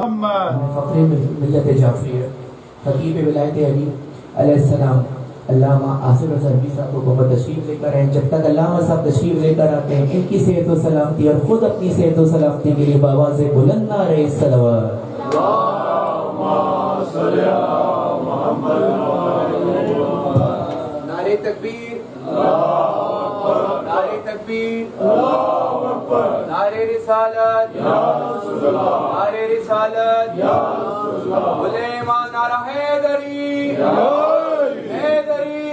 محمد. فقر ملت جعفریہ خطیب ولایت علی علیہ السلام علامہ آصف ازہری صاحب کو بہت تشریف لے کر آئے. جب تک علامہ صاحب تشریف لے کر آتے ہیں ان کی صحت و سلامتی اور خود اپنی صحت و سلامتی کے لیے بابا سے بلند نعرہ صلوات. نعرہ تکبیر، نعرہ تکبیر، نعرہ رسالت، نعرہ رسالت، بولے ماں نعرہ حیدری، حیدری،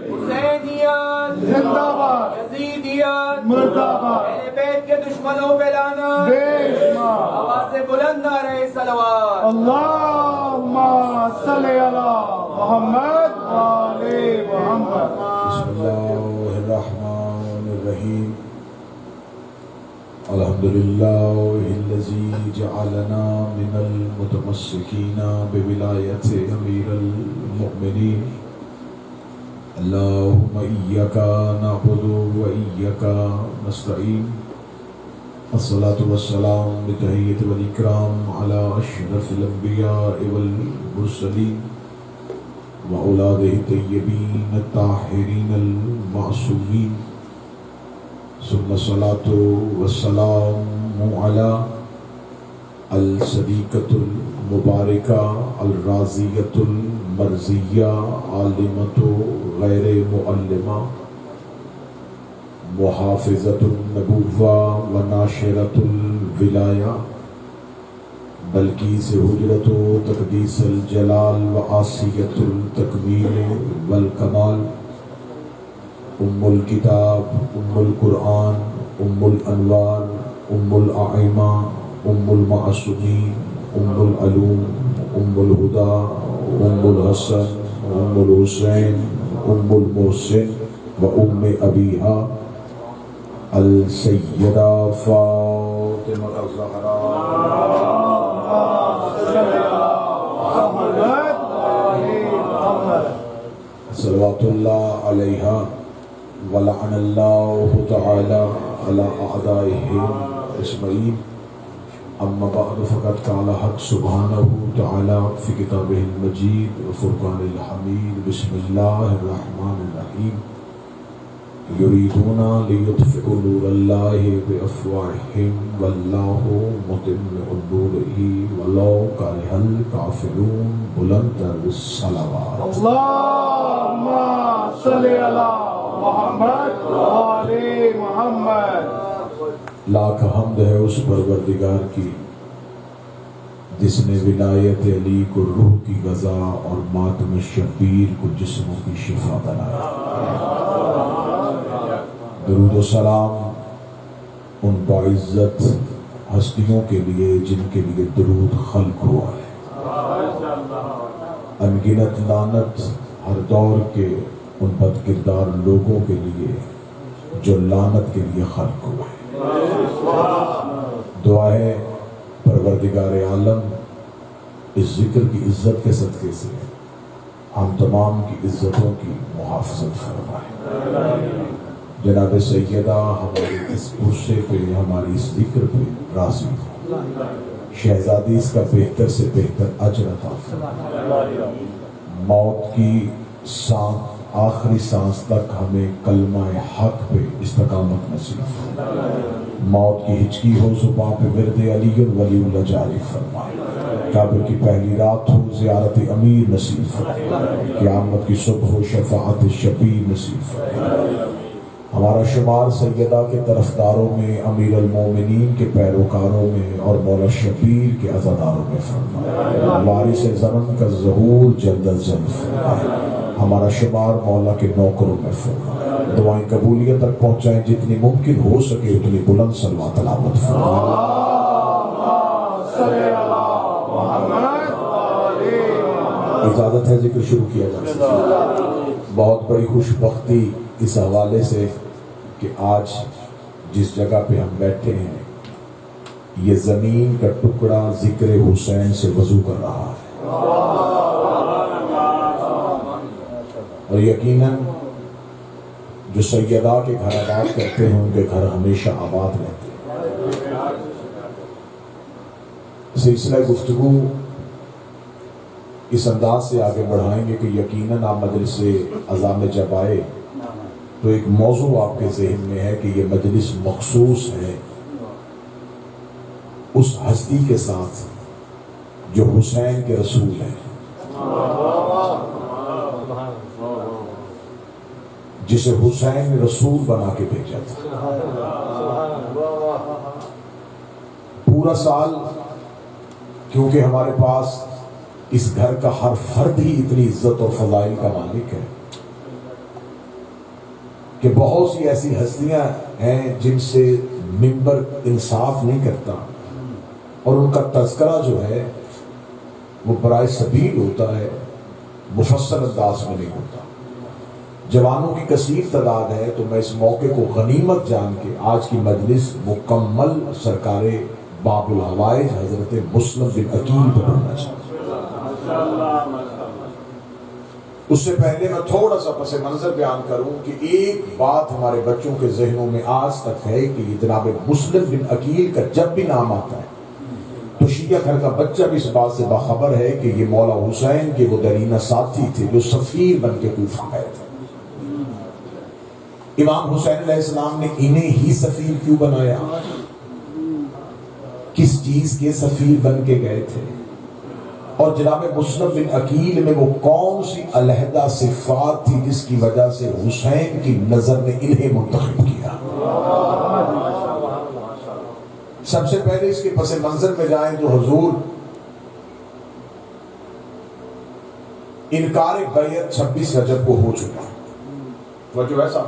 حسینیت زندہ باد، یزیدیت مرد آباد، اہل بیت کے دشمنوں پہ لعنت. بے شمار. آواز بلند نعرہ صلوات. اللہم صلی علی محمد وآل محمد. بسم اللہ الرحمن الرحیم. الحمدللہ الذی جعلنا من المتمسکین بولایت امیر المؤمنین. اللہم ایاک نعبد و ایاک نستعین. الصلاة والسلام بتحیت والاکرام علی اشرف الانبیاء والمرسلین وأولادہ الطیبین الطاہرین المعصومین. ثم الصلاة والسلام علی الصدیقۃ المبارکہ الرازیۃ المرضیہ عالمۃ غیر معلمہ محافظۃ النبوہ و ناشرۃ الولایہ بلقیس حجرۃ و تقدیس الجلال و آسیۃ التکمیل والکمال. ام الکتاب، ام القرآن، ام الانوار، ام الائمہ، ام المعصومین، ام العلوم، ام الہدیٰ، ام الحسن، ام الحسین، ام المحسن و ام ابیہا السیدہ فاطمہ الزہراء صلوات اللہ علیہا ولعن اللہ تعالی علی اعدائہم اجمعین. اما بعد فقد قال حق سبحانہ تعالی فی کتابہ المجید وفرقان الحمید. بسم اللہ الرحمن الرحیم. یریدون لیطفئوا نور اللہ بافواہہم واللہ متم نورہ ولو کرہ الکافرون. بلند تر صلوات. اللہم صلی علی محمد وآل محمد. لاکھ حمد ہے اس پروردگار کی جس نے ولایت علی کو روح کی غذا اور ماتم شبیر کو جسموں کی شفا بنایا. درود و سلام ان باعزت ہستیوں کے لیے جن کے لیے درود خلق ہوا ہے. انگنت لعنت ہر دور کے ان بد کردار لوگوں کے لیے جو لعنت کے لیے خلق ہوئے. دعا ہے پروردگار عالم اس ذکر کی عزت کے صدقے سے ہم تمام کی عزتوں کی محافظت فرمائے. جناب سیدہ ہماری اس غصے پہ، ہماری اس ذکر پہ راضی ہو. شہزادی اس کا بہتر سے بہتر اجر عطا فرمائے. موت کی سانس، آخری سانس تک ہمیں کلمہ حق پہ استقامت نصیب فرمائے. موت کی ہچکی ہو زباں پہ ورد علی ولی اللہ جاری فرمائے. قبر کی پہلی رات ہو زیارت امیر نصیب فرمائے. قیامت کی صبح ہو شفاعت شفیع نصیب فرمائے. ہمارا شمار سیدہ کے طرفداروں میں، امیر المومنین کے پیروکاروں میں اور مولا شبیر کے عزاداروں میں فرمائے. وارث زمن کا ظہور جلد از جلد فرمائے. ہمارا شمار مولا کے نوکروں میں فرمائے. دعائیں قبولیت تک پہنچائیں جتنی ممکن ہو سکے اتنی بلند صلوات تلاوت فرمائے. اجازت ہے ذکر شروع کیا جا سکتا. بہت بڑی خوش بختی اس حوالے سے کہ آج جس جگہ پہ ہم بیٹھے ہیں یہ زمین کا ٹکڑا ذکر حسین سے وضو کر رہا ہے. اور یقیناً جو سیدہ کے گھر آباد کرتے ہیں ان کے گھر ہمیشہ آباد رہتے ہیں. سلسلہ گفتگو اس انداز سے آگے بڑھائیں گے کہ یقیناً آپ مجلس عزا میں جب آئے تو ایک موضوع آپ کے ذہن میں ہے کہ یہ مجلس مخصوص ہے اس ہستی کے ساتھ جو حسین کے رسول ہیں، جسے حسین نے رسول بنا کے بھیجا تھا۔ پورا سال کیونکہ ہمارے پاس اس گھر کا ہر فرد ہی اتنی عزت اور فضائل کا مالک ہے کہ بہت سی ایسی ہستیاں ہیں جن سے منبر انصاف نہیں کرتا اور ان کا تذکرہ جو ہے وہ برائے سبیل ہوتا ہے، مفصل انداز میں نہیں ہوتا۔ جوانوں کی کثیر تعداد ہے، تو میں اس موقع کو غنیمت جان کے آج کی مجلس مکمل سرکار باب الحوائج حضرت مسلم بن عقیل پر پڑھنا چاہتا ہوں۔ اس سے پہلے میں تھوڑا سا پس منظر بیان کروں کہ ایک بات ہمارے بچوں کے ذہنوں میں آج تک ہے کہ جناب مسلم بن عقیل کا جب بھی نام آتا ہے تو شیعہ گھر کا بچہ بھی اس بات سے باخبر ہے کہ یہ مولا حسین کے وہ درینہ ساتھی تھے جو سفیر بن کے کوفہ گئے تھے۔ امام حسین علیہ السلام نے انہیں ہی سفیر کیوں بنایا؟ کس چیز کے سفیر بن کے گئے تھے؟ اور جناب مسلم بن عقیل میں وہ کون سی علیحدہ صفات تھی جس کی وجہ سے حسین کی نظر نے انہیں منتخب کیا؟ سب سے پہلے اس کے پس منظر میں جائیں تو حضور انکار بیعت 26 رجب کو ہو چکا، وجہ ایسا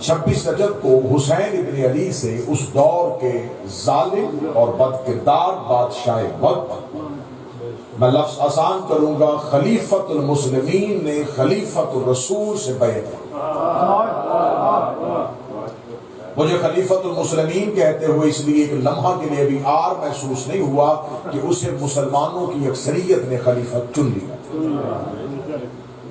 26 رجب کو حسین ابن علی سے اس دور کے ظالم اور بد کردار بادشاہ وقت، میں لفظ آسان کروں گا، خلیفۃ المسلمین نے خلیفۃ الرسول سے بیعت کی۔ مجھے خلیفۃ المسلمین کہتے ہوئے اس لیے ایک لمحہ کے لیے بھی آر محسوس نہیں ہوا کہ اسے مسلمانوں کی اکثریت نے خلیفت چن لیا۔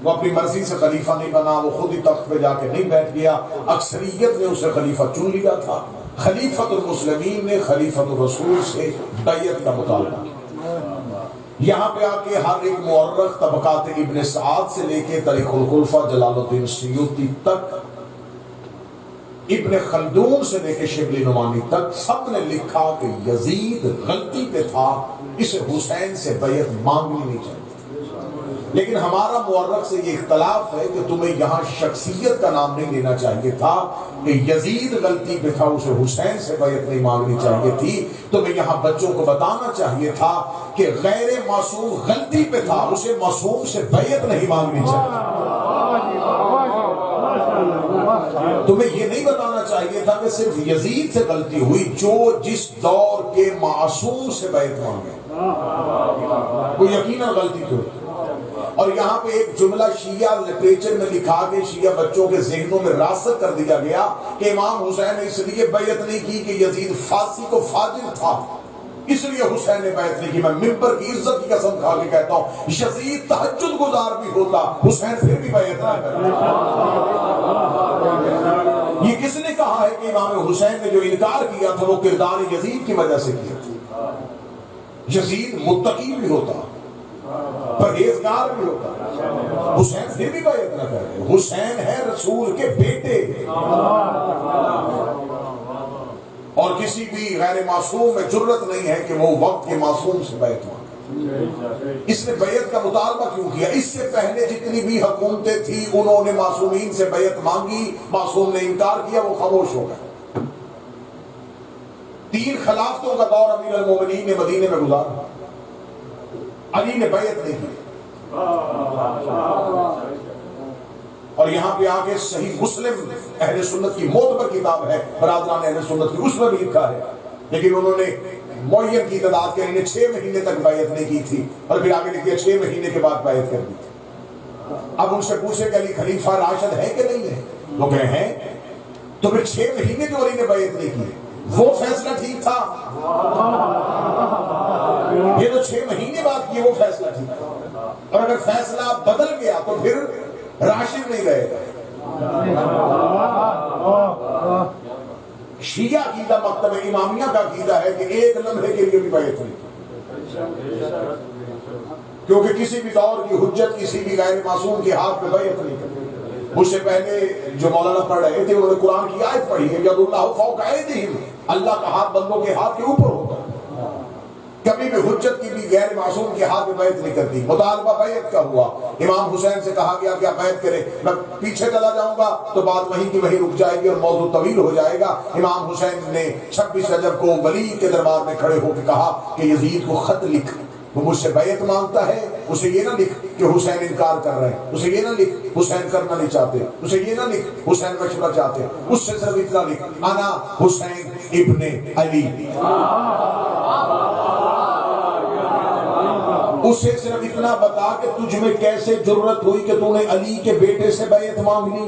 وہ اپنی مرضی سے خلیفہ نہیں بنا، وہ خود ہی تخت پہ جا کے نہیں بیٹھ گیا، اکثریت نے اسے خلیفہ چن لیا تھا۔ خلیفۃ المسلمین نے خلیفۃ الرسول سے بیعت کا مطالبہ کیا۔ یہاں پہ آ کے ہر ایک مورخ طبقات ابن سعد سے لے کے تاریخ الخلفاء جلال الدین سیوطی تک، ابن خلدون سے لے کے شبلی نعمانی تک، سب نے لکھا کہ یزید غلطی پہ تھا، اسے حسین سے بیعت مانگنی نہیں چاہیے۔ لیکن ہمارا مورخ سے یہ اختلاف ہے کہ تمہیں یہاں شخصیت کا نام نہیں لینا چاہیے تھا کہ یزید غلطی پہ تھا، اسے حسین سے بیعت نہیں مانگنی چاہیے تھی۔ تمہیں یہاں بچوں کو بتانا چاہیے تھا کہ غیر معصوم غلطی پہ تھا، اسے معصوم سے بیعت نہیں مانگنی چاہیے۔ تمہیں یہ نہیں بتانا چاہیے تھا کہ صرف یزید سے غلطی ہوئی، جو جس دور کے معصوم سے بیعت مانگے وہ یقیناً غلطی تھی۔ اور یہاں پہ ایک جملہ شیعہ لٹریچر میں لکھا کہ شیعہ بچوں کے ذہنوں میں راسخ کر دیا گیا کہ امام حسین نے اس لیے بیعت نہیں کی کہ یزید فاسق و فاجر تھا، اس لیے حسین نے بیعت نہیں کی۔ میں ممبر کی عزت کی قسم کھا کے کہتا ہوں، یزید تہجد گزار بھی ہوتا، حسین پھر بھی بیعت نہ کرتا۔ یہ کس نے کہا ہے کہ امام حسین نے جو انکار کیا تھا وہ کردار یزید کی وجہ سے کیا تھا؟ یزید متقی بھی ہوتا، پرہیزگار بھی ہوتا، حسین پھر بھی بیعت نہ کرے۔ حسین ہے رسول کے بیٹے، اور کسی بھی غیر معصوم میں جرت نہیں ہے کہ وہ وقت کے معصوم سے بیعت مانگے۔ اس نے بیعت کا مطالبہ کیوں کیا؟ اس سے پہلے جتنی بھی حکومتیں تھیں انہوں نے معصومین سے بیعت مانگی، معصوم نے انکار کیا، وہ خاموش ہو گئے۔ 3 خلافتوں کا دور امیر المومنین نے مدینے میں گزارا، علی نے بیعت نہیں کی۔ اور یہاں پہ آگے صحیح مسلم اہل سنت کی معتبر کتاب ہے، برادران اہل سنت کی، اس میں بھی لکھا ہے، لیکن انہوں نے معین کی تعداد کے انہیں 6 مہینے تک بیعت نہیں کی تھی، اور پھر آگے لکھ دیا 6 مہینے کے بعد بیعت کر دی تھی۔ اب ان سے پوچھے کہ علی خلیفہ راشد ہے کہ نہیں ہے؟ وہ کہے ہیں، تو پھر 6 مہینے جو علی نے بیعت نہیں کی وہ فیصلہ ٹھیک تھا؟ یہ تو 6 مہینے بعد کیے وہ فیصلہ ٹھیک تھا، اور اگر فیصلہ بدل گیا تو پھر راشد نہیں رہے گا۔ شیعہ عقیدہ مکتب امامیہ کا عقیدہ ہے کہ ایک لمحے کے لیے بھی بیعت نہیں کی۔ کیونکہ کسی بھی دور کی حجت کسی بھی غیر معصوم کے ہاتھ میں بیعت نہیں کرتی. مجھ سے پہلے جو مولانا پڑھ رہے تھے انہوں نے قرآن کی آیت پڑھی ہے ید اللہ فوق ایدیہم، اللہ کا ہاتھ بندوں کے ہاتھ کے اوپر ہوتا ہے. کبھی بھی حجت کی بھی غیر معصوم کے ہاتھ میں بیعت نہیں کرتی. مطالبہ بیعت کا ہوا، امام حسین سے کہا گیا کہ آپ بیعت کریں. میں پیچھے چلا جاؤں گا تو بات وہیں کی وہیں رک جائے گی اور موضوع طویل ہو جائے گا. امام حسین نے 26 رجب کو ولید کے دربار میں کھڑے ہو کے کہا کہ یزید کو خط لکھ، وہ مجھ سے بیعت مانگتا ہے، اسے یہ نہ لکھ کہ حسین انکار کر رہے ہیں، اسے یہ نہ لکھ حسین کرنا نہیں چاہتے، اسے یہ نہ لکھ حسین مشورہ چاہتے، اس سے صرف اتنا لکھ انا حسین ابن علی. اسے صرف اتنا بتا کہ تجھ میں کیسے جرت ہوئی کہ تو نے علی کے بیٹے سے بیعت مانگ لی.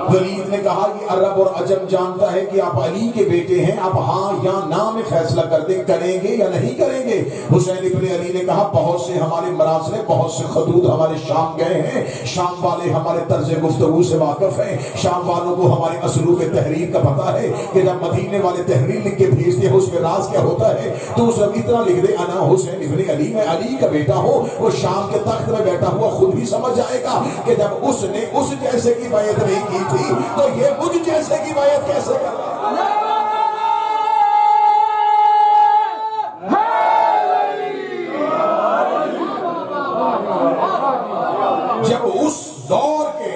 ولید نے کہا یہ عرب اور عجم جانتا ہے کہ آپ علی کے بیٹے ہیں، آپ ہاں یا نہ میں فیصلہ کر دیں کریں گے یا نہیں کریں گے. حسین ابن علی نے کہا بہت سے ہمارے مراسلے، بہت سے خطوط ہمارے شام گئے ہیں، شام والے ہمارے طرز گفتگو سے واقف ہیں، شام والوں کو ہمارے اسلوب تحریر کا پتہ ہے کہ جب مدینے والے تحریر لکھ کے بھیجتے ہیں اس میں راز کیا ہوتا ہے. تو صرف اتنا لکھ دے انا حسین ابن علی، میں علی کا بیٹا ہوں. وہ شام کے تخت میں بیٹھا ہوا خود بھی سمجھ جائے گا کہ جب اس نے اس جیسے کی بیعت نہیں کی تھی تو یہ مجھ جیسے کی بیعت کیسے کر رہا ہے. جب اس دور کے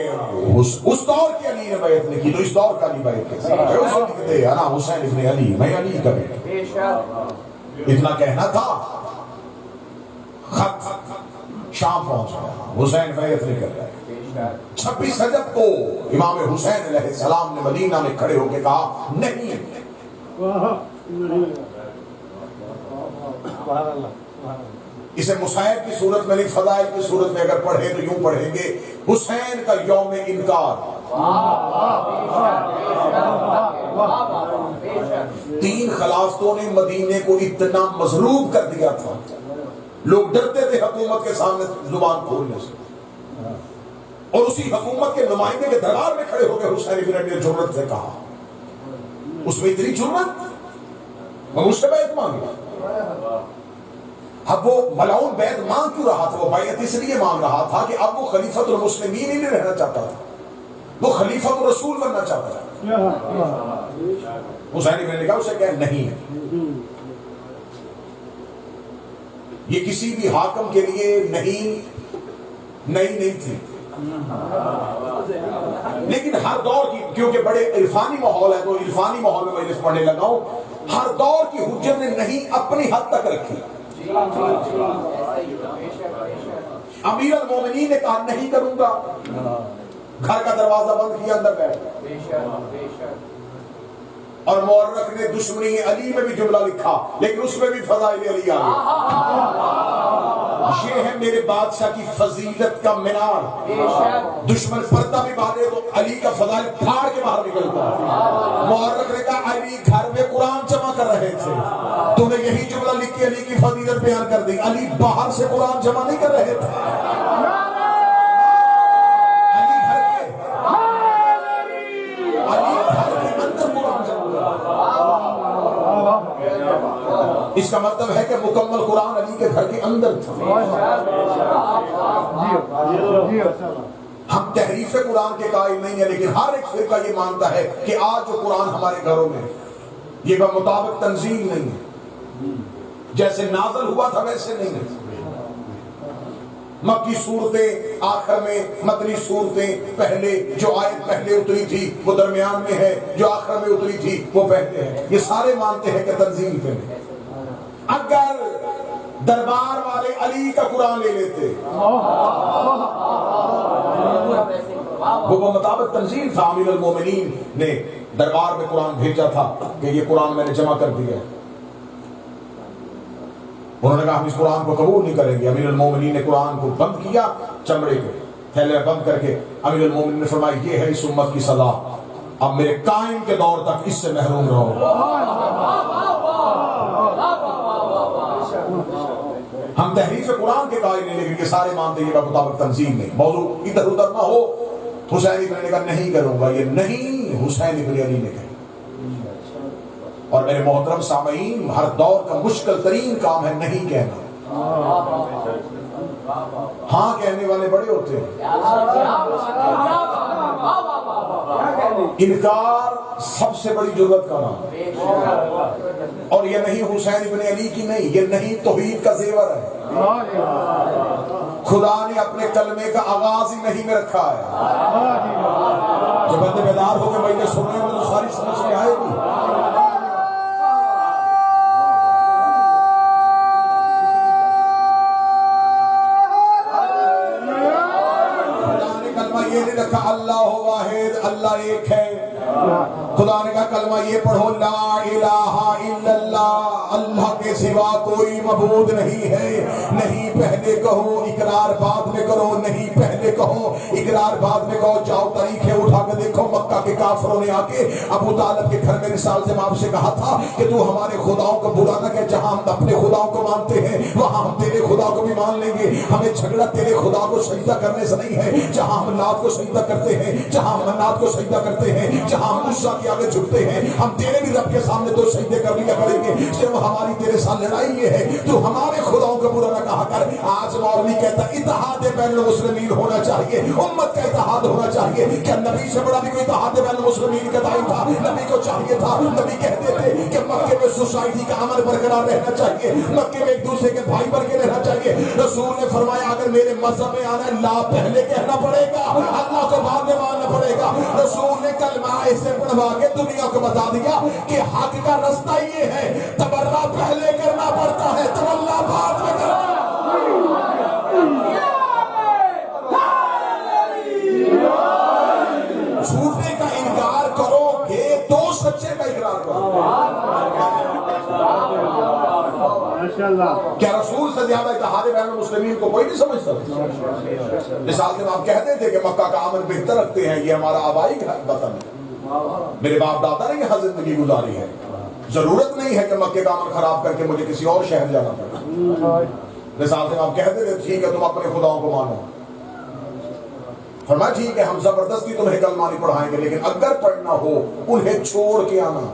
علی نے بیعت نہیں کی تو اس دور کا علی بیعت کیسے؟ اسے لکھتے انا حسین ابن علی، میں علی کا بیٹا. اتنا کہنا تھا، خط شام پہنچ گیا، حسین بیعت نہیں کر رہے. 26 رجب کو امام حسین علیہ السلام نے مدینہ میں کھڑے ہو کے کہا نہیں. اسے مصائب کی صورت میں نہیں، فضائل کی صورت میں اگر پڑھیں تو یوں پڑھیں گے حسین کا یوم انکار. 3 خلافتوں نے مدینے کو اتنا مضروب کر دیا تھا، لوگ ڈرتے تھے حکومت کے سامنے زبان کھولنے سے، اور اسی حکومت کے نمائندے کے دربار میں کھڑے ہو گئے. حسین ابن علی نے جرت سے کہا، اس میں اتنی جرت، میں مجھ سے بیعت مانگی. اب وہ ملعون بیعت مانگ کیوں رہا تھا؟ وہ بیعت اس لیے مانگ رہا تھا کہ اب وہ خلیفۃ المسلمین ہی نہیں رہنا چاہتا تھا، وہ خلیفۃ الرسول بننا چاہتا تھا. حسین ابن علی نے کہا اسے کہ نہیں، یہ کسی بھی حاکم کے لیے نہیں تھی، لیکن ہر دور کی، کیونکہ بڑے عرفانی ماحول ہے تو عرفانی ماحول میں مجلس پڑھنے لگا ہوں، ہر دور کی حجت نے نہیں اپنی حد تک رکھی. امیر المومنین نے کہا نہیں کروں گا، گھر کا دروازہ بند کیا، اندر بیٹھ. اور مورخ نے دشمنی علی میں بھی جملہ لکھا، لیکن اس میں بھی فضائل علی آ گئی. یہ ہے میرے بادشاہ کی فضیلت کا مینار. دشمن پردہ بھی باندھے تو علی کا فضائل پھاڑ کے باہر نکلتا. مورخ نے کہا علی گھر میں قرآن جمع کر رہے تھے، تو نے یہی جملہ لکھ کے علی کی فضیلت بیان کر دی. علی باہر سے قرآن جمع نہیں کر رہے تھے، اس کا مطلب ہے کہ مکمل قرآن علی کے گھر کے اندر تھا. ہم تحریف قرآن کے قائل نہیں ہیں، لیکن ہر ایک فرقہ یہ مانتا ہے کہ آج جو قرآن ہمارے گھروں میں یہ بمطابق تنزیل نہیں ہے، جیسے نازل ہوا تھا ویسے نہیں ہے. مکی صورتیں آخر میں، مدنی صورتیں پہلے، جو آیت پہلے اتری تھی وہ درمیان میں ہے، جو آخر میں اتری تھی وہ پہلے ہے. یہ سارے مانتے ہیں کہ تنزیل پہ ہے. اگر دربار والے علی کا قرآن لے لیتے وہ مطابق تنزیل تھا. امیر المومنین نے دربار میں قرآن بھیجا تھا کہ یہ قرآن میں نے جمع کر دیا. انہوں نے کہا ہم اس قرآن کو قبول نہیں کریں گے. امیر المومنین نے قرآن کو بند کیا، چمڑے کے تھیلے بند کر کے. امیر المومنین نے فرمایا یہ ہے اس امت کی سزا، اب میرے قائم کے دور تک اس سے محروم رہو. ہم تحریف قرآن کے قائل نہیں، لیکن یہ سارے مانتے ہیں مطابق تنزیل نہیں. موضوع ادھر ادھر نہ ہو. حسین ابن علی نے کہا نہیں کروں گا، یہ نہیں حسین ابن علی نے کہا. اور میرے محترم سامعین، ہر دور کا مشکل ترین کام ہے نہیں کہنا۔ ہاں کہنے والے بڑے ہوتے ہیں، انکار سب سے بڑی جرأت کا نام ہے۔ اور یہ نہیں حسین ابن علی کی نہیں، یہ نہیں توحید کا زیور ہے۔ خدا نے اپنے کلمے کا آغاز ہی نہیں میں رکھا ہے۔ جب بندے بیدار ہو کے مجھے سننے میں تو ساری سمجھ میں آئے گی۔ خدا نے کلمہ یہ نہیں رکھا اللہ واحد، اللہ ایک ہے۔ خدا نے کہا کلمہ یہ پڑھو لا الہ الا اللہ، اللہ کے سوا کوئی معبود نہیں ہے۔ نہیں پہلے کہو اقرار بعد میں کرو، نہیں پہلے کہو اقرار بعد میں کہو۔ جاؤ تاریخیں اٹھا کے دیکھو، مکہ کے کافروں نے آ کے ابو طالب کے گھر میں رسال سے آپ سے کہا تھا کہ تو ہمارے خداؤں کو برا نہ کہ، جہاں ہم اپنے خداؤں کو مانتے ہیں وہاں ہم تیرے خدا کو بھی مان لیں گے۔ ہمیں جھگڑا تیرے خدا کو سجدہ کرنے سے نہیں ہے، جہاں ہم لات کو سجدہ کرتے ہیں، جہاں ہم منات کو سجدہ کرتے ہیں، جہاں ہم عزا کے آگے جھکتے ہیں، ہم تیرے بھی رب کے سامنے تو سجدے کر لیا کریں گے۔ صرف ہماری تیرے ساتھ لڑائی یہ ہے تو ہمارے خداؤں کو برا نہ کہا کر۔ آج مولوی کہتا اتحاد بین المسلمین ہونا چاہیے، امت کا اتحاد ہونا چاہیے۔ کیا نبی سے بڑا بھی کوئی اتحاد بین المسلمین کا داعی تھا؟ نبی کو چاہیے تھا، نبی کہتے تھے کہ مکے میں سوسائٹی کا عمل برقرار رہنا چاہیے، مکے میں ایک دوسرے کے بھائی بن کے رہنا چاہیے۔ رسول نے فرمایا اگر میرے مذہب میں آنا ہے لا پہلے کہنا پڑے گا، اللہ کو بعد میں ماننا پڑے گا۔ رسول نے کلمہ ایسے پڑھوا کے دنیا کو بتا دیا کہ حق کا رستہ یہ ہے، تبرہ پہلے کرنا پڑتا ہے، تولا بعد میں کرنا۔ جھوٹے کا انکار کرو گے تو سچے کا اقرار کرو۔ کیا رسول سے زیادہ اتحاد بین المسلمین کو کوئی نہیں سمجھتا؟ مثال کے آپ کہتے تھے کہ مکہ کا امن بہتر رکھتے ہیں، یہ ہمارا آبائی وطن ہے، میرے باپ دادا نے یہاں زندگی گزاری ہے، ضرورت نہیں ہے کہ مکے کا امن خراب کر کے مجھے کسی اور شہر جانا پڑے۔ مثال سے آپ کہتے تھے ٹھیک ہے تم اپنے خداؤں کو مانو، فرمایا ٹھیک ہے ہم زبردستی تمہیں کلمہ نہیں پڑھائیں گے، لیکن اگر پڑھنا ہو انہیں چھوڑ کے آنا۔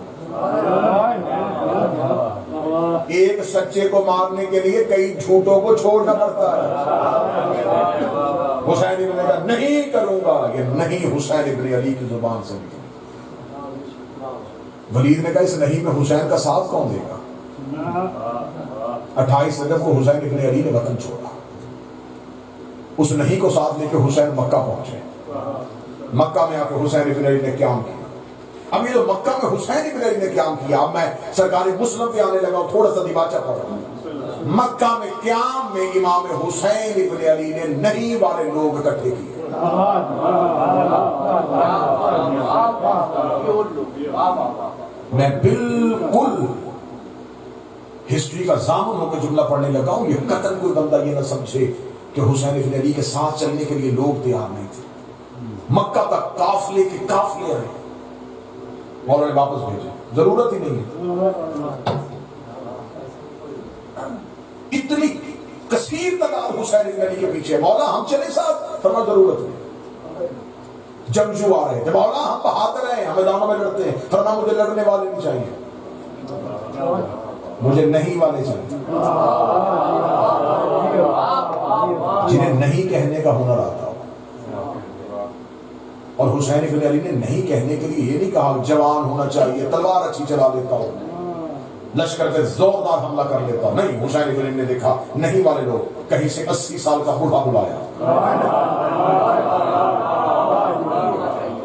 ایک سچے کو مارنے کے لیے کئی جھوٹوں کو چھوڑنا پڑتا ہے۔ حسین ابن علی نہیں کروں گا، یہ نہیں حسین ابن علی کی زبان سے نکلی۔ ولید نے کہا اس نہیں میں حسین کا ساتھ کون دے گا؟ 28 رجب کو حسین ابن علی نے وطن چھوڑا، اس نہیں کو ساتھ لے کے حسین مکہ پہنچے۔ مکہ میں آ کے حسین ابن علی نے قیام کیا۔ اب یہ جو مکہ میں حسین ابن علی نے قیام کیا، اب میں سرکاری مسلم پہ آنے لگا تھوڑا سا دیباچہ پڑھ رہا ہوں۔ مکہ میں قیام میں امام حسین ابن علی نے نہیں والے لوگ اکٹھے کیے۔ میں بالکل ہسٹری کا ضامن ہو کے جملہ پڑھنے لگا ہوں، یہ قطعاً کوئی بندہ یہ نہ سمجھے کہ حسین ابن علی کے ساتھ چلنے کے لیے لوگ تیار نہیں تھے۔ مکہ تک قافلے کے قافلے آئے، مولا نے واپس بھیجے، ضرورت ہی نہیں ہے۔ اتنی کثیر تعداد حسین ابن علی کے پیچھے، مولا ہم چلے ساتھ، فرمایا ضرورت نہیں۔ جنگجو آ رہے تھے، مولا ہم بہادر ہیں، ہم میدانوں میں لڑتے ہیں، فرمایا مجھے لڑنے والے نہیں چاہیے، مجھے نہیں والے چاہیے، جنہیں نہیں کہنے کا ہنر آتا ہو۔ اور حسین ابن علی نے نہیں کہنے کے لیے یہ نہیں کہا جوان ہونا چاہیے، تلوار اچھی چلا لیتا ہو، لشکر پہ زوردار حملہ کر لیتا ہو، نہیں۔ حسین ابن علی نے دیکھا نہیں والے لوگ، کہیں سے 80 سال کا بوڑھا بلایا،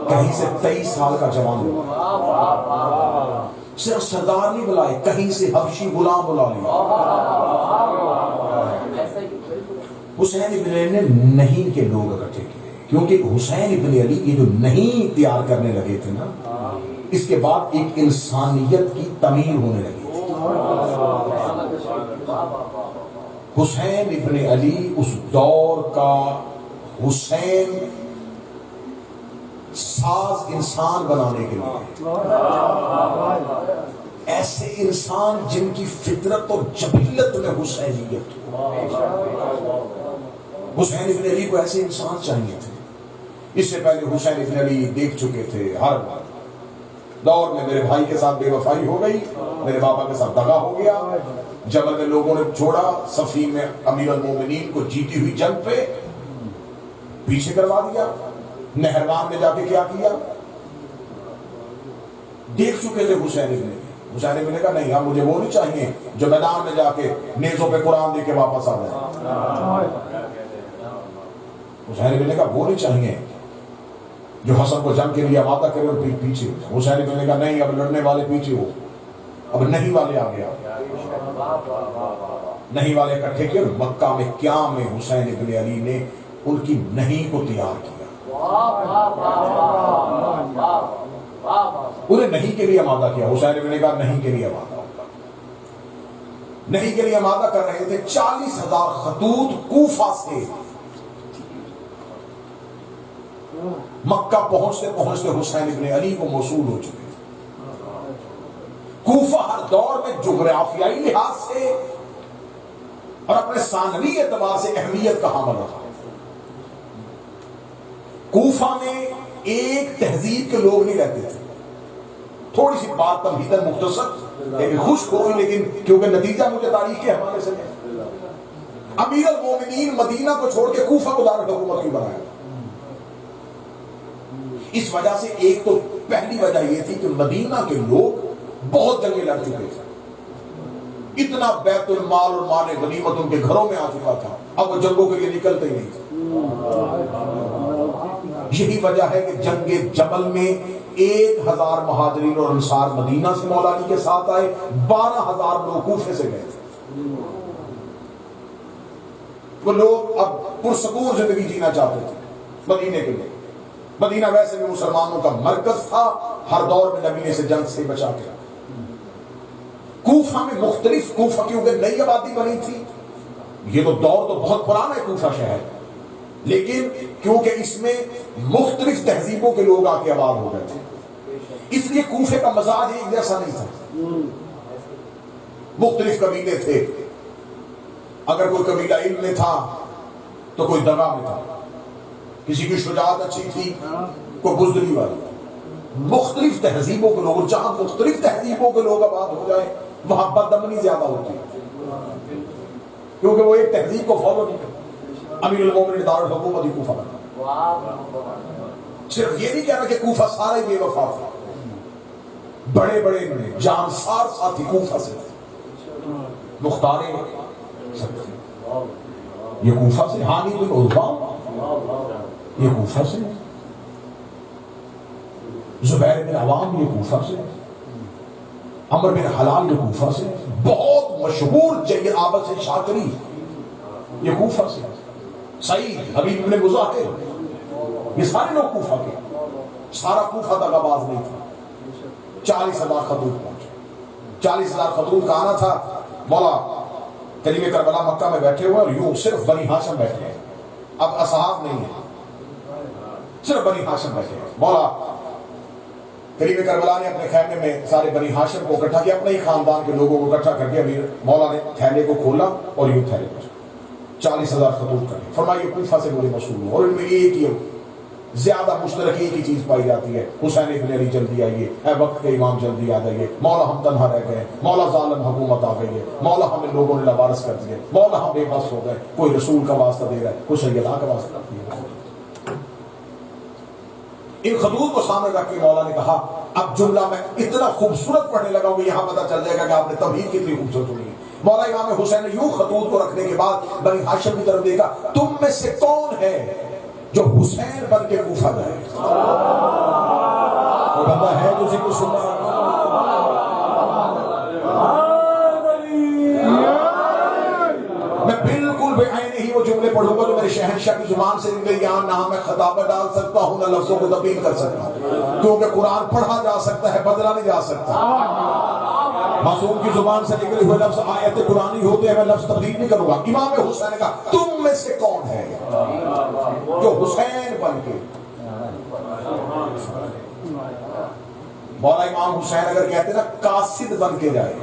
کہیں سے 23 سال کا جوان بلایا، صرف سردار نہیں بلائے، کہیں سے حبشی غلام بلا لیا۔ حسین ابن علی نے نہیں کے لوگ اکٹھے کیے، کیونکہ حسین ابن علی یہ جو نہیں تیار کرنے لگے تھے نا، اس کے بعد ایک انسانیت کی تعمیر ہونے لگی تھی۔ حسین ابن علی اس دور کا حسین ساز انسان بنانے کے لیے، ایسے انسان جن کی فطرت اور جبلت میں حسینیت ہو، حسین ابن علی کو ایسے انسان چاہیے تھے۔ اس سے پہلے حسین ابن علی دیکھ چکے تھے ہر دور میں میرے بھائی کے ساتھ بے وفائی ہو گئی، میرے بابا کے ساتھ دغا ہو گیا، جبل میں لوگوں نے چھوڑا، صفین میں امیر المومنین کو جیتی ہوئی جنگ پہ پیچھے کروا دیا، نہروان میں جا کے کیا کیا، دیکھ چکے تھے حسین ابن نے کہا نہیں، ہم مجھے وہ نہیں چاہیے جو میدان میں جا کے نیزوں پہ قرآن دے کے واپس آ جائے۔ حسین ابن نے کہا وہ نہیں چاہیے جو حسن کو جنگ کے لیے آمادہ کرے اور پیچھے۔ حسین ابن نے کہا نہیں، اب لڑنے والے پیچھے ہو، اب نہیں والے آ گیا، نہیں والے اکٹھے کیے، مکہ میں قیام میں حسین ابن علی نے ان کی نہیں کو تیار کیا، انہیں نہیں کے لیے آمادہ کیا۔ حسین ابن نے کہا نہیں کے لیے آمادہ ہوگا، نہیں کے لیے آمادہ کر رہے تھے۔ 40,000 خطوط کوفہ سے مکہ پہنچتے پہنچتے حسین ابن علی کو موصول ہو چکے تھے۔ کوفہ ہر دور میں جغرافیائی لحاظ سے اور اپنے ثانوی اعتبار سے اہمیت کا حامل رہا۔ کوفہ میں ایک تہذیب کے لوگ نہیں رہتے تھے۔ تھوڑی سی بات تمہیداً مختصر خشک ہوئی، لیکن کیونکہ نتیجہ مجھے تاریخ کے حوالے سے ہے۔ امیر المومنین مدینہ کو چھوڑ کے کوفہ کو دارالحکومت کیوں بنایا؟ اس وجہ سے ایک تو پہلی وجہ یہ تھی کہ مدینہ کے لوگ بہت جنگیں لڑ چکے تھے، اتنا بیت المال اور مال غنیمت ان کے گھروں میں آ چکا تھا، اب وہ جنگوں کے لیے نکلتے ہی نہیں تھے۔ یہی وجہ ہے کہ جنگ جمل میں 1,000 مہاجرین اور انصار مدینہ سے مولا علی کے ساتھ آئے، 12,000 لوگ کوفے سے گئے تھے۔ وہ لوگ اب پرسکون زندگی جینا چاہتے تھے مدینے کے لیے۔ مدینہ ویسے بھی مسلمانوں کا مرکز تھا، ہر دور میں نبی نے اسے جنگ سے بچا کے رکھا۔ کوفہ میں مختلف، کوفہ کیونکہ نئی آبادی بنی تھی، یہ تو دور تو بہت پرانا ہے کوفہ شہر، لیکن کیونکہ اس میں مختلف تہذیبوں کے لوگ آ کے آباد ہو گئے تھے، اس لیے کوفے کا مزاج ایک جیسا نہیں تھا، مختلف قبیلے تھے۔ اگر کوئی قبیلہ علم میں تھا تو کوئی دغا میں تھا، کسی کی شجاعت اچھی تھی، کوئی بزدلی والی، مختلف تہذیبوں کے لوگ۔ جہاں مختلف تہذیبوں کے لوگ آباد ہو جائے وہاں بدامنی زیادہ ہوتی ہے، کیونکہ وہ ایک تہذیب کو فالو نہیں کرتے۔ امیر المومنین دارالحکومت کوفہ بنا۔ صرف یہ نہیں کہنا کہ کوفہ سارے بے وفا تھا، بڑے بڑے جانسار ساتھی کوفہ سے تھے، مختار یہ کوفہ سے، حانی بن عثمان یہ کوفہ سے، زبیر بن عوام یہ کوفہ سے، عمر بن حلال یہ کوفہ سے، بہت مشہور جید عابد سے شاکری یہ کوفہ سے، سعید حبیب بن مظاہر یہ سارے لوگ کوفہ کے۔ سارا کوفہ دغا باز نہیں تھا۔ 40,000 خطوط پہنچے۔ 40,000 خطوط کا آنا تھا۔ مولا کریم کربلا مکہ میں بیٹھے ہوئے اور یوں صرف بنی ہاشم بیٹھے ہیں، اب اصحاب نہیں ہیں، صرف بنی ہاشم بیٹھے ہیں۔ مولا کریم کربلا نے اپنے خیمے میں سارے بنی ہاشم کو اکٹھا کیا، اپنے ہی خاندان کے لوگوں کو اکٹھا کر کے امیر مولا نے تھیلے کو کھولا اور یوں تھیلے کو 40,000 خطوط کرے، فرمائیے کوفہ سے مجھے موصول ہو، اور ان میں ایک ہی زیادہ مشترک ایک ہی چیز پائی جاتی ہے، حسین ابن علی جلدی آئیے، اے وقت کے امام جلدی آ جائیے، مولا ہم تنہا رہ گئے، مولا ظالم حکومت آ گئی ہے، مولا ہمیں لوگوں نے لاوارث کر دیے، مولا ہم بے بس ہو گئے، کوئی رسول کا واسطہ دے رہا ہے، کوئی سیدہ کا واسطہ دے رہا ہے۔ ان خطوط کو سامنے رکھ کے مولا نے کہا اب جملہ میں اتنا خوبصورت پڑھنے لگا ہوں کہ یہاں پتہ چل جائے گا کہ آپ نے تمہید کتنی خوبصورت سنی ہے۔ مولا امام حسین نے یوں خطوط کو رکھنے کے بعد بنی ہاشم کی طرف دیکھا، تم میں سے کون ہے جو حسین بن کے کوفہ جائے؟ وہ بندہ ہے جو اسی کو سن رہا ہے؟ میں بالکل بے عین ہی وہ جملے پڑھوں گا جو میرے شہنشاہ کی زبان سے نکلے، یہاں نہ میں خطابہ ڈال سکتا ہوں نہ لفظوں کو تبدیل کر سکتا ہوں، کیونکہ قرآن پڑھا جا سکتا ہے، بدلا نہیں جا سکتا۔ معصوم کی زبان سے نکلے ہوئے لفظ آیت قرآنی ہوتے ہیں، میں لفظ تبدیل نہیں کروں گا۔ امام حسین نے کہا تم میں سے کون ہے جو حسین بن کے؟ مولا امام حسین اگر کہتے نا قاصد بن کے جائے،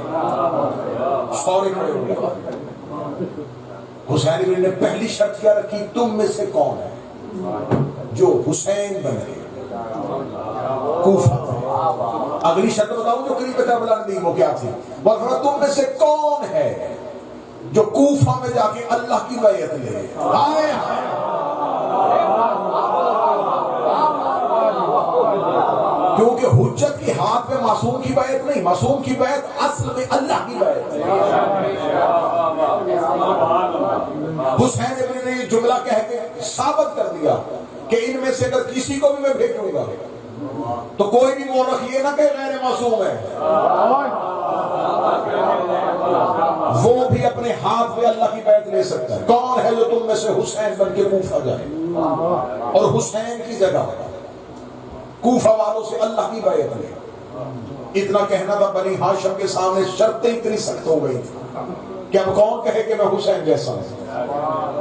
سورے کھڑے ہو گئے۔ حسین ابن نے پہلی شرط کیا رکھی، تم میں سے کون ہے جو حسین بن کے کوفہ اگلی شرط بتاؤں جو قریب کربلا نے دی وہ کیا تھی؟ وہ تم میں سے کون ہے جو کوفہ میں جا کے اللہ کی بیعت لے؟ آئے کیونکہ حجت کی ہاتھ میں معصوم کی بیعت نہیں، معصوم کی بیعت اصل میں اللہ کی بیعت ہے۔ حسین ابن نے یہ جملہ کہہ کے ثابت کر دیا کہ ان میں سے اگر کسی کو بھی میں بھیجوں گا تو کوئی بھی مورخ یہ نہ کہ غیر معصوم ہے، وہ بھی اپنے ہاتھ میں اللہ کی بیعت لے سکتا ہے۔ کون ہے جو تم میں سے حسین بن کے کوفہ جائے اور حسین کی جگہ کوفہ والوں سے اللہ کی بیعت لے؟ اتنا کہنا تھا بنی ہاشم کے سامنے شرطیں اتنی سخت ہو گئی تھی کہ اب کون کہے کہ میں حسین جیسا ہوں،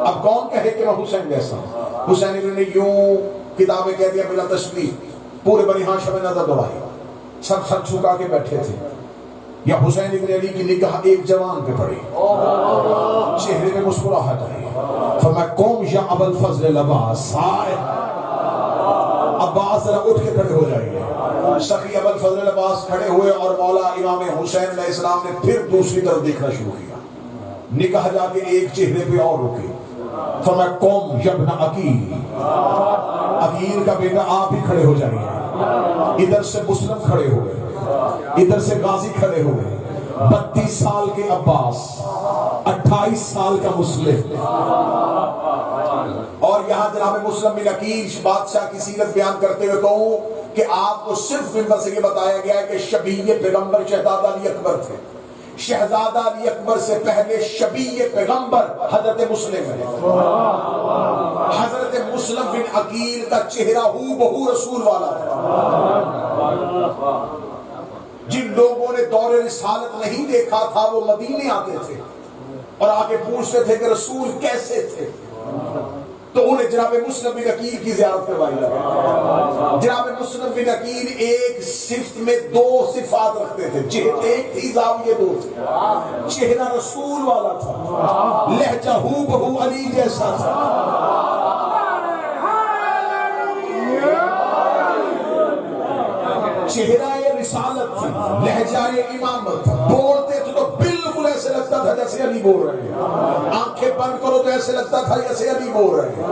اب کون کہے کہ میں حسین جیسا ہوں۔ حسین ابن نے یوں کتابیں کہہ دیا بلا تشبیہ، پورے بنی ہاشم میں نظر دوڑائی، سب سر جھکا کے بیٹھے تھے۔ یا حسین ابن علی کی نگاہ ایک جوان پہ پڑی، چہرے میں مسکراہٹ آئی، فرمایا قوم یا ابو الفضل العباس، عباس ذرا اٹھ کے کھڑے ہو جائیے۔ سخی ابو الفضل العباس کھڑے ہوئے اور مولا امام حسین علیہ السلام نے پھر دوسری طرف دیکھنا شروع کیا، نگاہ جا کے ایک چہرے پہ اور رکی، فرمایا قوم یبن عقیل، عقیل کا بیٹا آپ ہی کھڑے ہو جائیے۔ ادھر سے مسلم کھڑے ہوئے، ادھر سے غازی کھڑے ہوئے، 32 سال کے عباس، 28 سال کا مسلم، اور یہاں جناب مسلم بن عقیل بادشاہ کی سیرت بیان کرتے ہوئے کہوں کہ آپ کو صرف منبر سے یہ بتایا گیا ہے کہ شبیہ پیغمبر شہزادہ علی اکبر تھے، شہزادہ علی اکبر سے پہلے شبیہ پیغمبر حضرت مسلم ہے۔ حضرت مسلم بن عقیل کا چہرہ ہو بہو رسول والا تھا۔ جن لوگوں نے دور رسالت نہیں دیکھا تھا وہ مدینے آتے تھے اور آگے پوچھتے تھے کہ رسول کیسے تھے، تو انہیں جناب مسلم بن عقیل کی زیارت کروائی لگا۔ جناب مسلم بن عقیل ایک صفت میں 2 صفات رکھتے تھے، جہت ایک تھی زاویہ 2 تھی۔ چہرہ رسول والا تھا، لہجہ ہو بہو علی جیسا تھا، چہرہ رسالت تھی، لہجہ امامت تھا، بولتے تھے تو بالکل ایسے لگتا تھا جیسے علی بول رہے ہیں، آنکھیں بند کرو تو ایسے لگتا تھا جیسے علی بول رہے ہیں،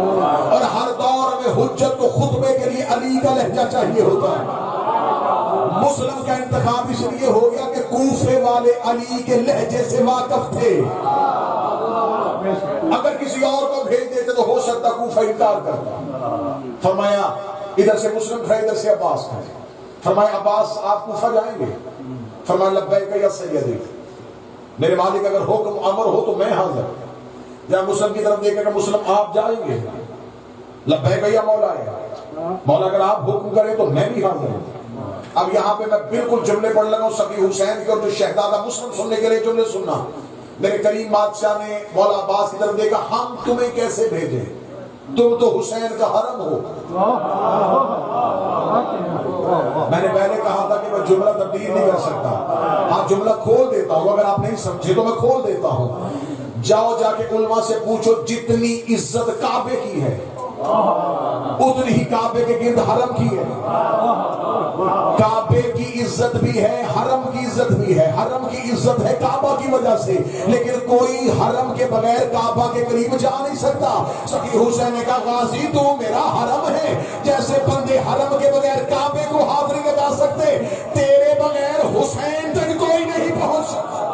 اور ہر دور میں حجت کو خطبے کے لیے علی کا لہجہ چاہیے ہوتا ہے۔ مسلم کا انتخاب اس لیے ہو گیا کہ کوفے والے علی کے لہجے سے واقف تھے، اگر کسی اور کو بھیج دیتے تو ہو سکتا کوفہ انکار کرتا۔ فرمایا ادھر سے مسلم کھڑے، ادھر سے عباس کھڑے، فرمایا عباس آپ کوفہ جائیں گے؟ فرمایا لبیک یا سیدی، میرے مالک اگر حکم امر ہو تو میں حاضر۔ جب مسلم کی طرف دیکھے کہ مسلم آپ جائیں گے؟ لبیک یا مولا ہے، مولا اگر آپ حکم کریں تو میں بھی حاضر ہوں۔ اب یہاں پہ میں بالکل جملے پڑھ لگا ہوں سبھی حسین کے، اور جو شہزادہ مسلم سننے کے لیے جملے سننا۔ میرے کریم بادشاہ نے مولا عباس کی طرف دیکھا، ہم تمہیں کیسے بھیجیں، تم تو حسین کا حرم ہو۔ میں نے پہلے کہا تھا کہ میں جملہ تبدیل نہیں کر سکتا، ہاں جملہ کھول دیتا ہوں، اگر آپ نہیں سمجھے تو میں کھول دیتا ہوں۔ جاؤ جا کے علماء سے پوچھو جتنی عزت کعبے کی ہے اتنی ہی کعبے کے گرد حرم کی ہے۔ کعبے کی عزت بھی ہے، حرم کی عزت بھی ہے۔ حرم کی عزت ہے کعبہ کی وجہ سے، لیکن کوئی حرم کے بغیر کعبہ کے قریب جا نہیں سکتا۔ سخی حسین نے کہا غازی تو میرا حرم ہے، جیسے بندے حرم کے بغیر کعبے کو ہاتھ نہیں لگا سکتے، تیرے بغیر حسین تک کوئی نہیں پہنچ سکتا۔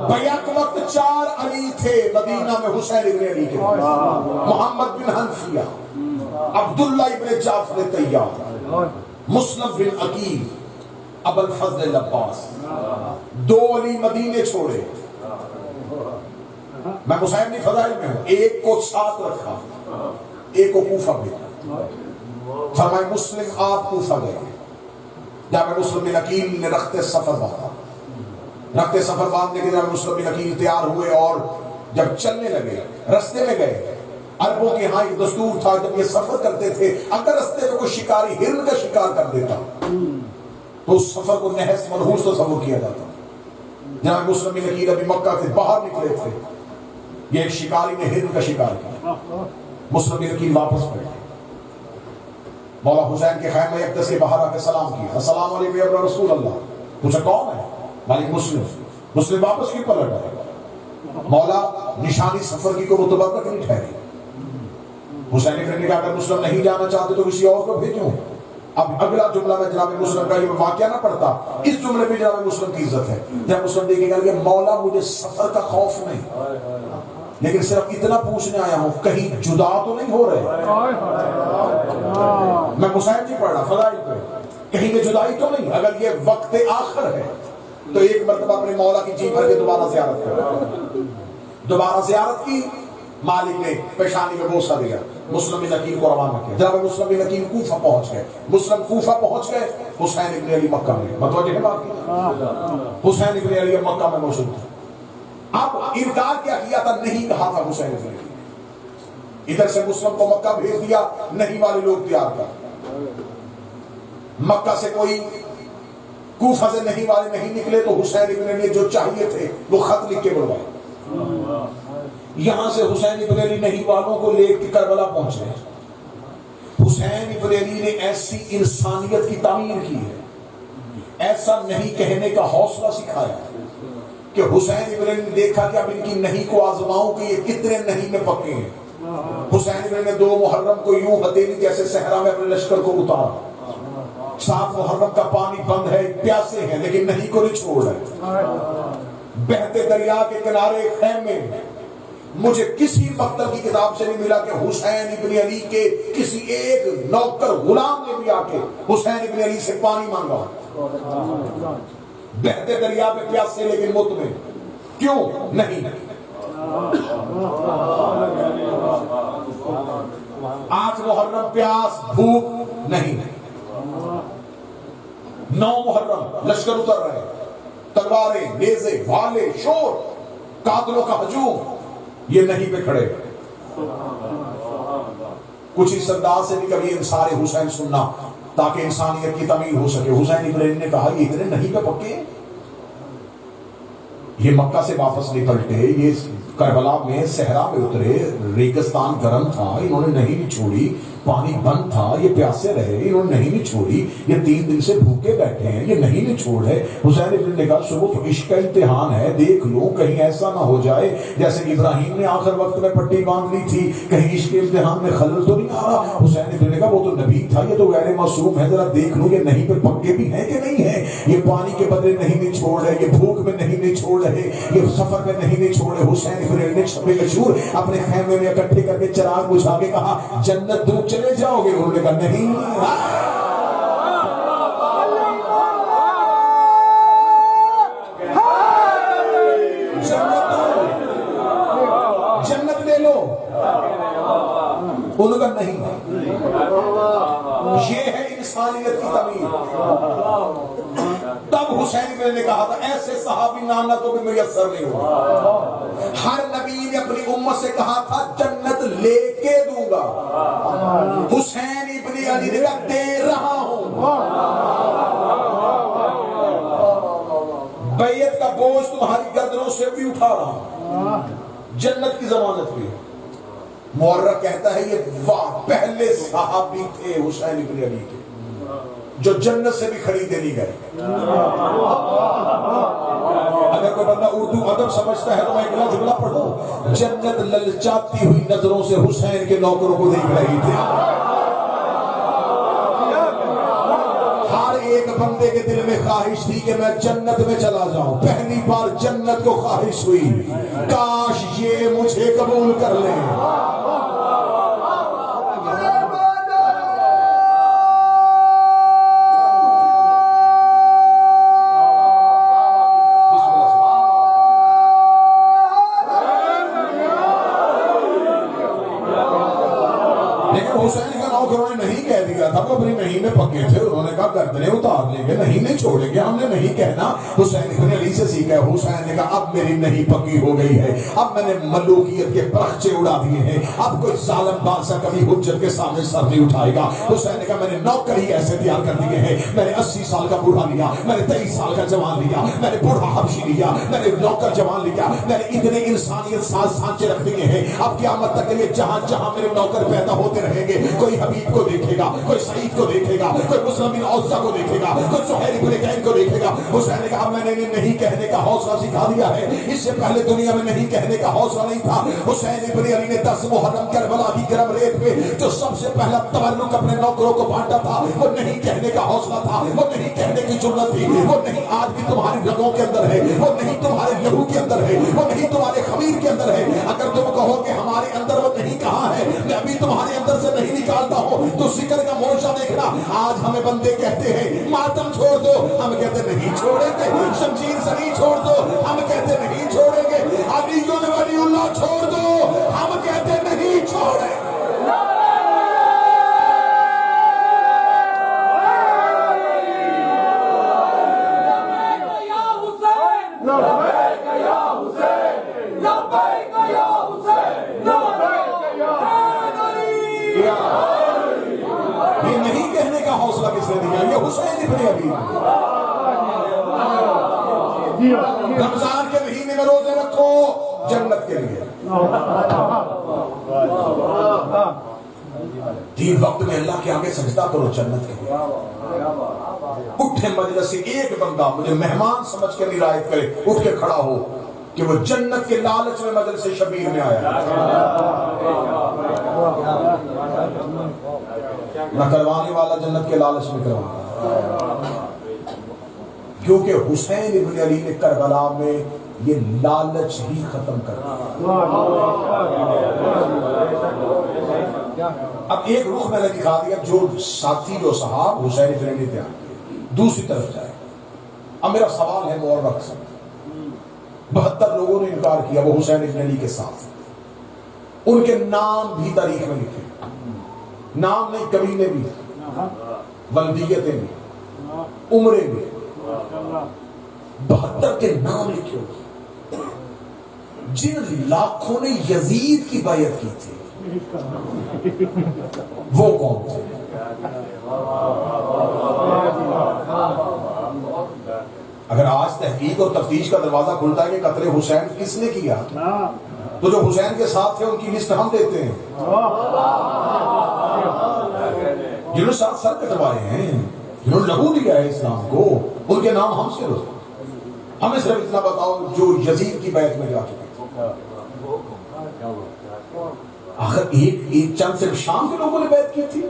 بیک وقت 4 علی تھے مدینہ میں حسین ابن علی کے، محمد بن حنفیہ، عبداللہ ابن جعفر طیار، مسلم بن عقیل، ابو الفضل العباس۔ 2 علی مدینے چھوڑے، میں حسین کی فضائل میں ہوں، ایک کو ساتھ رکھا، ایک کو کوفہ بھیجا۔ فرمائے مسلم آپ کوفہ گئے، جب مسلم بن عقیل نے رخت سفر باندھا، رخت سفر باندھنے کے جب مسلم بن عقیل تیار ہوئے اور جب چلنے لگے، رستے میں گئے، عربوں کے ہاں ایک دستور تھا جب یہ سفر کرتے تھے اگر رستے میں کوئی شکاری ہرن کا شکار کر دیتا تو اس سفر کو نحس منحوس تصور کیا جاتا۔ جناب مسلم بن عقیل ابھی مکہ سے باہر نکلے تھے، یہ ایک شکاری نے ہرن کا شکار کیا. مسلم بن عقیل واپس پلٹے. مولا حسین کے خیمے اقدس کے باہر آ کے سلام کیا. السلام علیکم یا رسول اللہ. پوچھا کون ہے؟ مالک مسلم. مسلم واپس کیوں پلٹ آئے؟ مولا نشانی سفر کی کو متبرک نہیں ٹھہری. حسین ابن نے کہا اگر مسلم نہیں جانا چاہتے تو کسی اور کو بھیجوں. اب اگلا جملہ میں جناب مسلم کا یہ واقعہ نہ پڑتا، اس جملے میں جناب مسلم کی عزت ہے. جب مسلم دیکھے گا کہ مولا مجھے سفر کا خوف نہیں، لیکن صرف اتنا پوچھنے آیا ہوں کہیں جدا تو نہیں ہو رہے. میں مسائل جی پڑھ رہا فضائل پہ، کہیں یہ جدائی تو نہیں. اگر یہ وقت آخر ہے تو ایک مرتبہ اپنے مولا کی جی بھر کے دوبارہ زیارت کر. دوبارہ زیارت کی. مالک نے پیشانی میں بوسہ دیا. مسلم بن عقیل کو روانہ کیا. جب مسلم بن عقیل کوفہ پہنچ گئے، مسلم کوفہ پہنچ گئے، حسین ابن علی مکہ میں. متوجہ ہے بات کی؟ حسین ابن علی مکہ میں موجود تھا. اب انکار کیا کیا تھا؟ نہیں کہا تھا حسین ابن علی. ادھر سے مسلم کو مکہ بھیج دیا، نہیں والے لوگ تیار کر. مکہ سے کوئی کوفہ سے نہیں والے نہیں نکلے تو حسین ابن علی جو چاہیے تھے وہ خط لکھ کے بلوائے. یہاں سے حسین ابن علی نہیں والوں کو لے کے کربلا پہنچے. حسین ابن علی نے ایسی انسانیت کی تعمیر کی ہے، ایسا نہیں کہنے کا حوصلہ سکھایا کہ حسین ابن علی نے دیکھا کہ اب ان کی نہیں کو آزماؤں کہ یہ کتنے نہیں میں پکے ہیں. حسین ابن علی نے 2 محرم کو یوں ہتھیلی جیسے صحرا میں اپنے لشکر کو اتارا. 7 محرم کا پانی بند ہے، پیاسے ہیں لیکن نہیں کو نہیں چھوڑ رہے. بہتے دریا کے کنارے خیمے میں مجھے کسی مکتب کی کتاب سے نہیں ملا کہ حسین ابن علی کے کسی ایک نوکر غلام نے بھی آ کے حسین ابن علی سے پانی مانگا. بہتے دریا پہ پیاسے لیکن مطمئن. کیوں نہیں؟ 8 محرم پیاس بھوک نہیں. 9 محرم لشکر اتر رہے، تلواریں، نیزے، بھالے، شور، قاتلوں کا ہجوم، یہ نہیں پہ کھڑے. کچھ اس انداز سے بھی کبھی انصار حسین سننا تاکہ انسانیت کی تعمیر ہو سکے. حسین ابن علی نے کہا یہ اتنے نہیں پہ پکے. یہ مکہ سے واپس نہیں پلٹے، یہ کربلا میں صحرا میں اترے، ریگستان گرم تھا، انہوں نے نہیں چھوڑی. پانی بند تھا، یہ پیاسے رہے، انہوں نے نہیں چھوڑی. یہ 3 دن سے بھوکے بیٹھے ہیں، یہ نہیں چھوڑ رہے. حسین ابن نے کہا صبح تو عشق کا امتحان ہے، دیکھ لو کہیں ایسا نہ ہو جائے جیسے ابراہیم نے آخر وقت میں پٹی باندھ لی تھی، کہیں عشق کے امتحان میں خلل تو نہیں آ رہا. حسین ابن نے کہا وہ تو نبی تھا، یہ تو غیر معصوم ہے، ذرا دیکھ لو یہ نہیں پہ پکے بھی ہیں کہ نہیں ہیں. یہ پانی کے بدلے نہیں چھوڑ رہے، یہ بھوک میں نہیں چھوڑ رہے، یہ سفر میں نہیں چھوڑ رہے. حسین ابن نے شب عاشور اپنے خیمے میں اکٹھے کر کے چراغ بجھا کے کہا جنت دور چلے جاؤ گے؟ انہوں نے کہا نہیں. جنت لے لو. انہوں نے کہا نہیں. یہ ہے انسانیت کی تعمیر. تب حسین ابن نے کہا تھا ایسے صحابی نانا تو بھی میسر نہیں ہوا. ہر نبی نے اپنی امت سے کہا تھا جنت لے کے دوں گا. حسین ابن علی نے کہا دے رہا ہوں. بیعت کا بوجھ تمہاری گردنوں سے بھی اٹھا رہا ہوں. جنت کی ضمانت بھی ہے. مورخ کہتا ہے یہ پہلے صحابی تھے حسین ابن علی کے جو جنت سے بھی خریدے نہیں گئے. اگر کوئی بندہ اردو ادب سمجھتا ہے تو میں اگلا جملہ پڑھوں. جنت للچاتی ہوئی نظروں سے حسین کے نوکروں کو دیکھ رہی تھی. ہر ایک بندے کے دل میں خواہش تھی کہ میں جنت میں چلا جاؤں. پہلی بار جنت کو خواہش ہوئی کاش یہ مجھے قبول کر لیں. حسین کا نوکروں نے نہیں کہہ دیا تھا، وہ اپنی نہیں میں پکے تھے، انہوں نے کہا گردنیں اتار لیں گے، نہیں چھوڑیں گے، ہم نے نہیں کہنا۔ حسین ابن علی سے سیکھا ہے، حسین نے کہا اب میری نہیں پکی ہو گئی ہے، اب میں نے ملوکیت کے پرخچے اڑا دیے ہیں، اب کوئی ظالم بادشاہ کبھی حجت کے سامنے سر نہیں اٹھائے گا۔ حسین نے کہا میں نے نوکر ہی ایسے تیار کر دیے ہیں، میں نے 80 سال کا بوڑھا لیا، میں نے 23 سال کا جوان لیا، میں نے بوڑھا حبشی لیا، میں نے نوکر جوان لیا، میں نے اتنے انسانیت ساز سانچے رکھ دیے ہیں، اب قیامت تک کے لیے جہاں جہاں میرے نوکر پیدا ہوتے رہیں گے، کوئی حبیب کو دیکھے گا، کوئی سعید کو دیکھے گا، کوئی مسلم بن اوسا کو دیکھے گا، کوئی سہیل بن کین کو دیکھے گا۔ حسین نے کہا میں نے نہیں کہنے کا حوصلہ سکھا دیا ہے، اس سے پہلے دنیا میں نہیں کہنے کا حوصلہ نہیں تھا۔ حسین ابن علی نے 10 محرم کربلا کی گرم ریت پہ جو سب سے پہلا تبرک اپنے نوکروں کو بانٹا تھا، وہ نہیں کہنے کا حوصلہ تھا، وہ نہیں کہنے کی جرأت تھی، وہ نہیں آج بھی تمہاری رگوں کے اندر ہے، وہ نہیں تمہارے لہو کے اندر ہے، وہ نہیں تمہارے خمیر کے اندر ہے۔ اگر تم کہو کہ ہمارے اندر وہ نہیں کہا ہے، میں ابھی تمہارے اندر سے نہیں نکالتا ہوں، تو ذکر کا مورچہ دیکھنا۔ آج ہمیں بندے کہتے ہیں ماتم چھوڑ دو، ہم کہتے نہیں چھوڑیں گے، شمشیر سری چھوڑ دو، ہم کہتے نہیں چھوڑیں گے، علی ولی اللہ چھوڑ دو، ہم کہتے نہیں چھوڑیں گے۔ یہ نہیں کہنے کا حوصلہ کس نے دیا؟ یہ حسین ابن علی۔ رمضان کے مہینے میں روزے رکھو جنت کے لیے، تین وقت میں اللہ کے آگے سجدہ کرو جنت کے لیے۔ اٹھے مجلس سے ایک بندہ مجھے مہمان سمجھ کے رعایت کرے، اٹھ کے کھڑا ہو کہ وہ جنت کے لالچ میں مجلس شبیر میں آیا، نہ کروانے والا جنت کے لالچ میں کروانا، کیونکہ حسین ابن علی نے کربلا میں یہ لالچ ہی ختم کر دیا۔ اب ایک رخ میں نے دکھا دیا، جو ساتھی جو صحاب حسین ابن علی تیار کیے، دوسری طرف جائے۔ اب میرا سوال ہے مورخ سے، 72 لوگوں نے انکار کیا، وہ حسین ابن علی کے ساتھ، ان کے نام بھی تاریخ میں لکھے، نام نہیں قبیلے بھی، ولدیتیں بھی، عمریں بھی، 72 کے نام لکھے ہوئے۔ جن لاکھوں نے یزید کی بیعت کی تھی وہ کون تھے؟ اگر آج تحقیق اور تفتیش کا دروازہ کھلتا ہے کہ قتل حسین کس نے کیا، تو جو حسین کے ساتھ تھے ان کی لسٹ ہم دیتے ہیں، جنہوں نے ساتھ سر کٹوائے ہیں، جنہوں نے لہو دیا ہے اسلام کو، ان کے نام ہم سے لو۔ ہمیں صرف اتنا بتاؤ جو یزید کی بیعت میں جا چکے۔ آخر ایک چند صرف شام کے لوگوں نے بیعت کی تھی،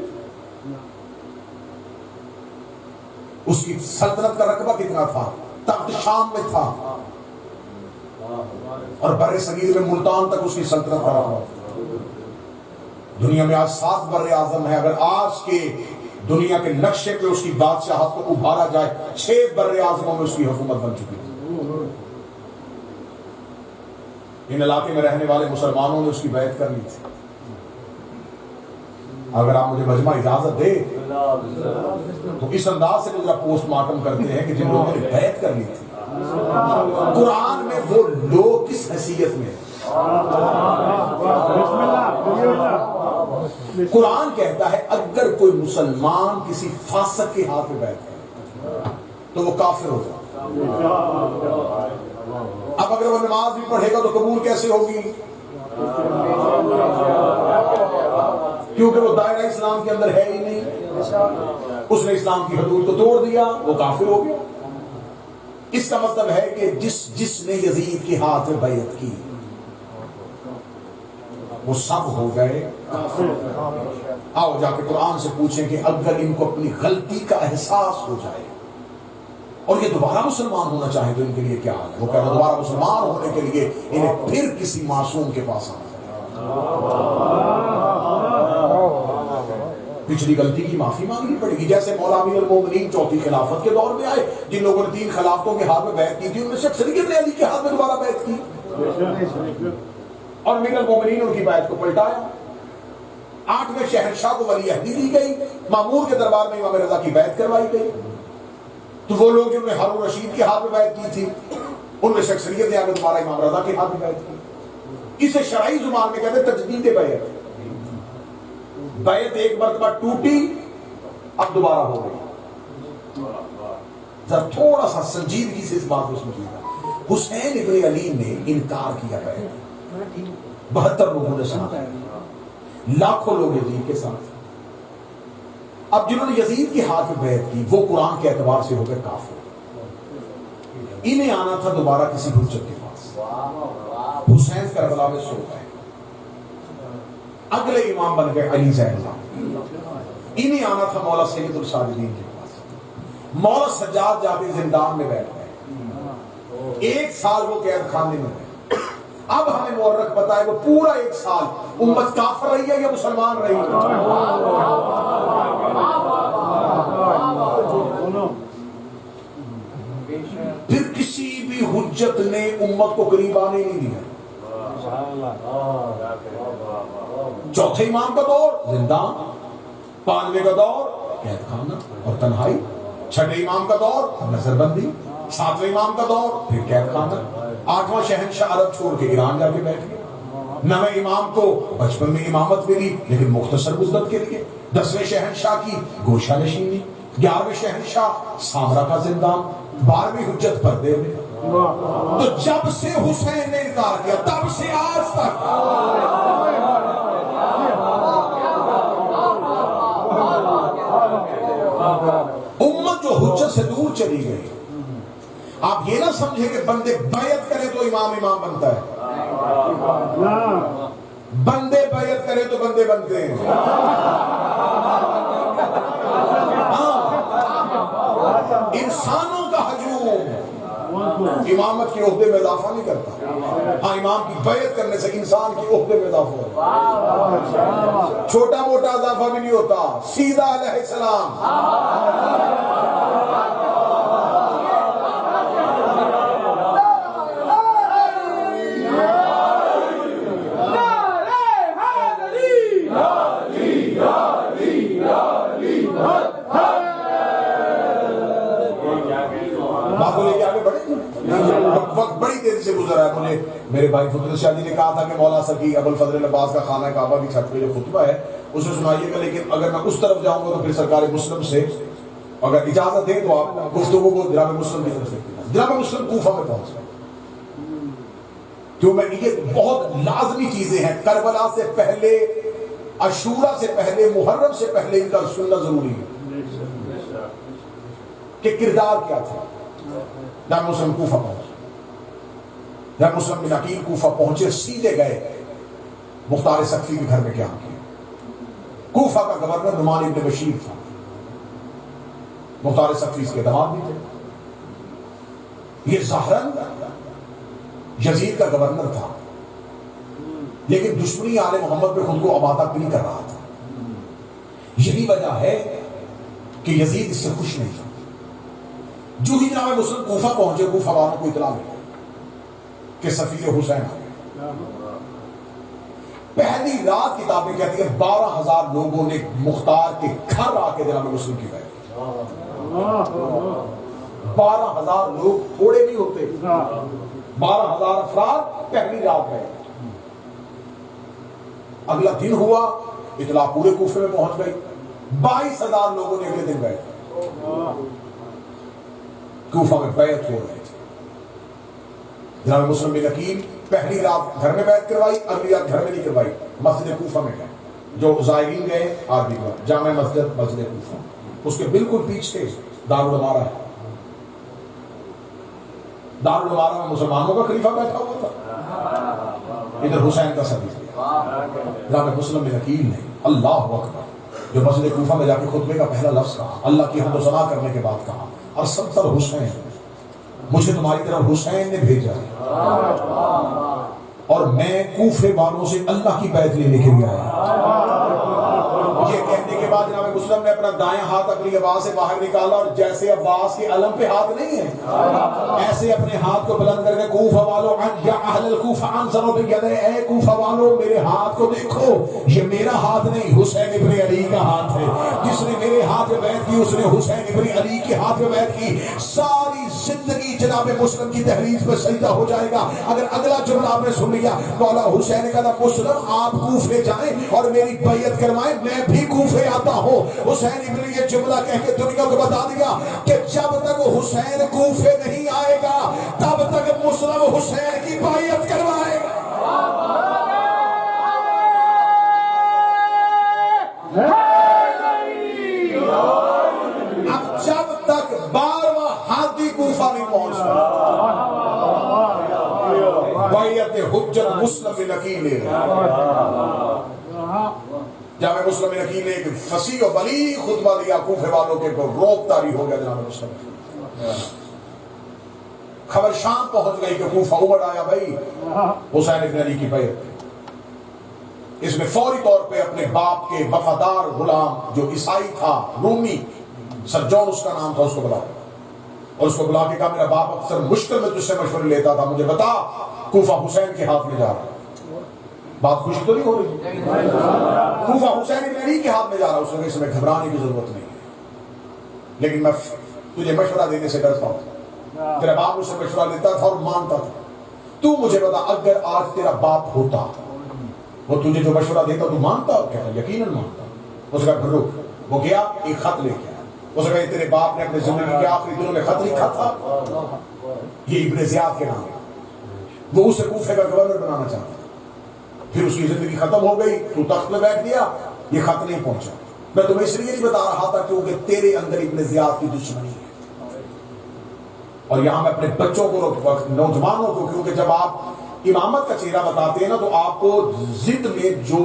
اس کی سلطنت کا رقبہ کتنا تھا، تخت شام میں تھا، اور بر صغیر میں ملتان تک اس کی سلطنت کا رقبہ۔ دنیا میں آج 7 بر اعظم ہے، اگر آج کے دنیا کے نقشے پہ اس کی بادشاہت کو ابھارا جائے، 6 بر اعظموں میں اس کی حکومت بن چکی ہے۔ ان علاقے میں رہنے والے مسلمانوں نے اس کی بیعت کر لی تھی۔ اگر آپ مجھے مجمع اجازت دے تو اس انداز سے میرا پوسٹ مارٹم کرتے ہیں کہ جن لوگوں نے بیعت کر لی تھی، قرآن میں وہ لوگ کس حیثیت میں؟ قرآن کہتا ہے اگر کوئی مسلمان کسی فاسق کے ہاتھ میں بیعت کرے تو وہ کافر ہو جائے۔ اب اگر وہ نماز بھی پڑھے گا تو قبول کیسے ہوگی؟ کیونکہ وہ دائرہ اسلام کے اندر ہے ہی نہیں، اس نے اسلام کی حدود کو توڑ دیا، وہ کافر ہو گیا۔ اس کا مطلب ہے کہ جس نے یزید کے ہاتھ میں بیعت کی وہ سب ہو گئے کافر۔ آؤ جا کے قرآن سے پوچھیں کہ اگر ان کو اپنی غلطی کا احساس ہو جائے اور یہ دوبارہ مسلمان ہونا چاہیں تو ان کے لیے کیا حال ہے؟ وہ کہہ رہا دوبارہ مسلمان ہونے کے لیے انہیں پھر کسی معصوم کے پاس آنا چاہیے، پچھلی غلطی کی معافی مانگنی پڑے گی۔ جیسے مولا امیر المومنین چوتھی خلافت کے دور میں آئے، جن لوگوں نے 3 خلافتوں کے ہاتھ میں بیعت کی تھی، ان میں سے صدیق ابن علی کے ہاتھ میں دوبارہ بیعت کی، اور امیر المومنین ان کی بیعت کو پلٹایا۔ 8ویں شہنشاہ کو ولی عہدی دی گئی، مامور کے دربار میں امام رضا کی بیعت کروائی گئی. تو وہ لوگ جنہوں نے ہارون رشید کے ہاتھ میں بیعت کی تھی، ان میں شخصیت نے آگے دوبارہ امام رضا کے ہاتھ میں بیعت کی. اسے شرعی زبان میں کہتے ہیں تجدید بیعت. بیعت ایک مرتبہ ٹوٹی، اب دوبارہ ہو گئی. ذرا تھوڑا سا سنجیدگی سے اس بات کو سمجھیے. حسین ابن علی نے انکار کیا بیعت، 72 لوگوں نے سنا، لاکھوں لوگ یزید کے ساتھ. اب جنہوں نے یزید کے ہاتھ میں بیعت کی وہ قرآن کے اعتبار سے ہو گئے کافر. انہیں آنا تھا دوبارہ کسی حجت کے پاس. حسین کربلا میں سو گئے، اگلے امام بن گئے علی زین اللہ. انہیں آنا تھا مولا سید الساجدین کے پاس. مولا سجاد جا کے زندان میں بیٹھ گئے، 1 سال وہ قید خانے میں رہے. اب ہمیں مورخ بتائے وہ پورا 1 سال امت کافر رہی ہے یا مسلمان رہی ہے؟ پھر کسی بھی حجت نے امت کو قریب آنے نہیں دیا. چوتھے امام کا دور زندان، 5ویں کا دور قید خانہ اور تنہائی، 6ویں امام کا دور نظر بندی، 7ویں امام کا دور پھر قید خانہ، 8واں شہنشاہ عرب چھوڑ کے ایران جا کے بیٹھ گئے. 9ویں امام کو بچپن میں امامت ملی لیکن مختصر مدت کے لیے. 10ویں شہنشاہ کی گوشہ نشینی، 11ویں شہنشاہ سامرا کا زندان، 12ویں حجت پردے میں. تو جب سے حسین نے انکار کیا تب سے آج تک امت جو حجت سے دور چلی گئی. آپ یہ نہ سمجھے کہ بندے بیعت کرے تو امام بنتا ہے. بندے بیعت کرے تو بندے بنتے ہیں. انسانوں کا ہجوم امامت کے عہدے میں اضافہ نہیں کرتا. ہاں، امام کی بیعت کرنے سے انسان کے عہدے میں اضافہ ہوتا ہے. چھوٹا موٹا اضافہ بھی نہیں ہوتا، سیدھا علیہ السلام. وقت بڑی تیزی سے گزرا ہے. مجھے میرے بھائی فضل شاہ جی نے کہا تھا کہ مولا سکی ابو الفضل عباس کا خانہ کعبہ کی چھت پہ جو خطبہ ہے اسے سنائیے گا، لیکن اگر میں اس طرف جاؤں گا تو پھر سرکار مسلم سے اگر اجازت دیں تو آپ گفتگو کو جناب مسلم کی طرف سے. جناب مسلم کوفہ میں پہنچ گئے. جو میں یہ بہت لازمی چیزیں ہیں، کربلا سے پہلے، عاشورہ سے پہلے، محرم سے پہلے ان کا سننا ضروری ہے کہ کردار کیا تھا. جناب مسلم کوفہ پہنچے. جب مسلم بن عقیل کوفہ پہنچے سیدھے گئے مختار سقفی کے گھر میں کیا کیا. کوفہ کا گورنر نعمان ابن بشیر تھا، مختار سقفی اس کے داماد بھی تھے. یہ ظاہراً یزید کا گورنر تھا لیکن دشمنی آل محمد پہ خود کو آمادہ نہیں کر رہا تھا. یہی وجہ ہے کہ یزید اس سے خوش نہیں تھا. جو ہی جناب مسلم کوفہ پہنچے، کوفہ والوں کو اطلاع ملی کہ سفیر حسین آ گئے. پہلی رات کتابیں کہتی ہیں 12,000 لوگوں نے مختار کے گھر آ کے جناب مسلم کی بیعت کی. 12,000 لوگ تھوڑے نہیں ہوتے. 12,000 افراد پہلی رات گئے. اگلا دن ہوا، اطلاع پورے کوفے میں پہنچ گئی. 22,000 لوگوں نے اگلے دن بیعت کی. کوفہ میں بیعت ہو رہے تھے. جناب مسلم بن عقیل پہلی رات گھر میں بیعت کروائی، اگلی رات گھر میں نہیں کروائی، مسجد کوفہ میں گئے. جو زائرین گئے آدمی کو جامع مسجد کوفہ، اس کے بالکل پیچھے دارالعمارہ ہے. دارالعمارہ میں مسلمانوں کا خلیفہ بیٹھا ہوا تھا، ادھر حسین کا صدیق. جناب مسلم بن عقیل نے اللہ اکبر جو مسجد کوفہ میں جا کے خطبے کا پہلا لفظ کہا، اللہ کی حمد و ثنا کرنے کے بعد کہا، ارسلت حسین، مجھے تمہاری طرف حسین نے بھیجا اور میں کوفے والوں سے اللہ کی بیعت لینے کے لیے آیا. یہ کہنے کے بعد جناب مسلم نے اپنا دائیں ہاتھ اپنی عباس سے باہر نکالا اور جیسے عباس کے علم پہ ہاتھ نہیں ہے ایسے اپنے ہاتھ کو بلند کر کے کوفہ والو یا اہل الکوفہ انظروا بیدی، اے کوفہ والو میرے ہاتھ کو دیکھو، یہ میرا ہاتھ نہیں حسین ابن علی کا ہاتھ ہے، جس نے میرے ہاتھ پہ بیعت کی اس نے حسین ابن علی کے ہاتھ پہ بیعت کی۔ ساری زندگی جناب مسلم کی تحریر پہ سجدہ ہو جائے گا اگر اگلا جملہ آپ نے سن لیا۔ مولا حسین نے کہا مسلم آپ کوفے جائیں اور میری بیعت کروائیں، میں بھی کوفے آتا ہوں۔ حسین ابن یہ جملہ کہہ کے دنیا کو بتا دیا کہ جب تک حسین کوفے نہیں آئے گا تب تک مسلم حسین کی بیعت کروائے گا۔ اب جب تک 12واں ہاتھی کوفہ نہیں پہنچتا بیعت حجت مسلم بن عقیل لے جامع مسلم بن عقیل نے ایک فصیح و بلیغ خطبہ دیا کوفے والوں کے کو روب طاری ہو گیا جناب مسلم۔ خبر شام پہنچ گئی کہ کوفہ ابھر آیا بھائی حسین ابن علی کی بیعت۔ اس نے فوری طور پہ اپنے باپ کے وفادار غلام جو عیسائی تھا رومی سر جون اس کا نام تھا اس کو بلایا اور اس کو بلا کے کہا میرا باپ اکثر مشکل میں تجھ سے مشورے لیتا تھا، مجھے بتا کوفہ حسین کے ہاتھ میں جا رہا ہے۔ بات خوش تو نہیں ہو رہی؟ کوفہ حسین ابن علی کے ہاتھ میں جا رہا ہے۔ اس نے اس میں گھبرانے کی ضرورت نہیں ہے، لیکن میں تجھے مشورہ دینے سے ڈرتا ہوں۔ تیرا باپ مجھ سے مشورہ لیتا تھا اور مانتا تھا، تو مجھے بتا اگر آج تیرا باپ ہوتا وہ تجھے جو مشورہ دیتا تو مانتا؟ کہتا یقیناً مانتا۔ اس کا پھر رک، وہ گیا ایک خط لے کے آیا، اس نے کہا تیرے باپ نے اپنے زندگی کے آخری دنوں میں خط لکھا تھا، یہ ابن زیاد کے نام، وہ اسے کوفے کا گورنر بنانا چاہتا، پھر اس کی زندگی ختم ہو گئی، تو تخت میں بیٹھ گیا، یہ خط نہیں پہنچا۔ میں تمہیں اس لیے نہیں بتا رہا تھا کیونکہ تیرے اندر ابن زیاد کی دشمنی ہے۔ اور یہاں میں اپنے بچوں کو نوجوانوں کو، کیونکہ جب آپ امامت کا چہرہ بتاتے ہیں نا تو آپ کو ضد میں جو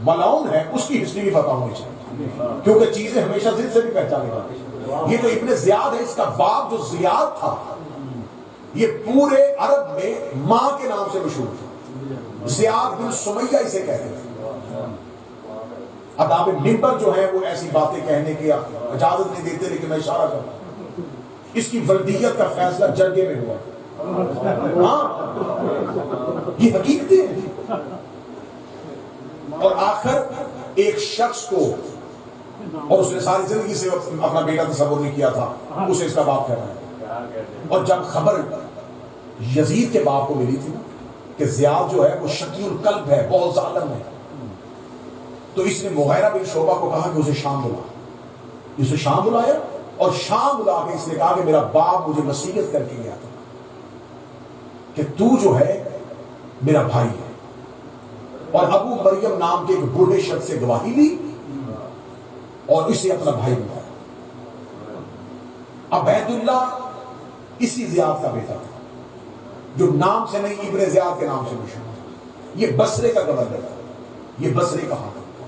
ملعون ہے اس کی ہسٹری بھی پتا ہونی چاہیے، کیونکہ چیزیں ہمیشہ ضد سے بھی پہچانی جاتی۔ یہ جو ابن زیاد ہے اس کا باپ جو زیاد تھا یہ پورے عرب میں ماں کے نام سے مشہور تھا، زیاد بن سمیہ اسے کہتے ہیں۔ آداب منبر جو ہے وہ ایسی باتیں کہنے کی اجازت نہیں دیتے، لیکن میں اشارہ کرتا ہوں اس کی ولدیت کا فیصلہ جرگے میں ہوا۔ ہاں یہ حقیقتیں ہیں۔ اور آخر ایک شخص کو، اور اس نے ساری زندگی سے اپنا بیٹا تصور نہیں کیا تھا، اسے اس کا باپ کہہ رہا ہے۔ اور جب خبر یزید کے باپ کو ملی تھی نا کہ زیاد جو ہے وہ شقی القلب ہے، بہت ظالم ہے، تو اس نے مغیرہ بن شعبہ کو کہا کہ اسے شام بلا۔ اسے شام بلایا اور شام بلا کے اس نے کہا کہ میرا باپ مجھے وصیت کر کے گیا تھا کہ تو جو ہے میرا بھائی ہے، اور ابو مریم نام کے ایک بوڑھے شخص سے گواہی لی اور اسے اپنا بھائی بنایا۔ عبید اللہ اسی زیاد کا بیٹا تھا جو نام سے نہیں ابن زیاد کے نام سے مشہور تھا۔ یہ بصرے کا گورنر تھا، یہ بصرے کا حاکم تھا۔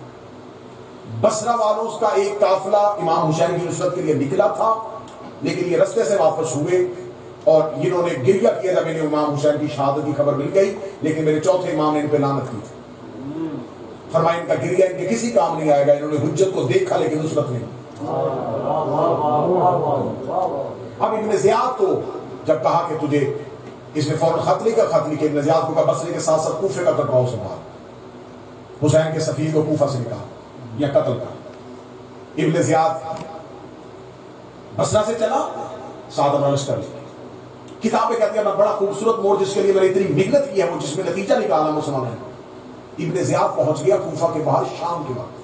بصرہ والوں کا ایک قافلہ امام حسین کی نصرت کے لیے نکلا تھا، لیکن یہ رستے سے واپس ہوئے اور انہوں نے گریہ کیا جب انہیں امام حسین کی شہادت کی خبر مل گئی، لیکن میرے چوتھے امام نے ان پہ لعنت کی تھی، فرمایا ان کا گریہ ان کے کسی کام نہیں آئے گا، انہوں نے حجت کو دیکھا لیکن نصرت نہیں۔ اب ابن زیاد کو جب کہا کہ تجھے، اس نے فوراً خط لکھا، خط لکھے ابن زیاد کو کہا بصرے کے ساتھ ساتھ کوفے کا کنٹرول سنبھال، حسین کے سفیر کو کوفہ سے نکالا یا قتل کر۔ ابن زیاد بصرہ سے چلا، سعد بن لشکر لے کتابیں کہتی ہیں بڑا خوبصورت موڑ جس کے لیے میں نے اتنی محنت کی ہے، وہ جس میں نتیجہ نکالا مسلمان ہے۔ ابن زیاد پہنچ گیا کوفہ کے باہر شام کے وقت۔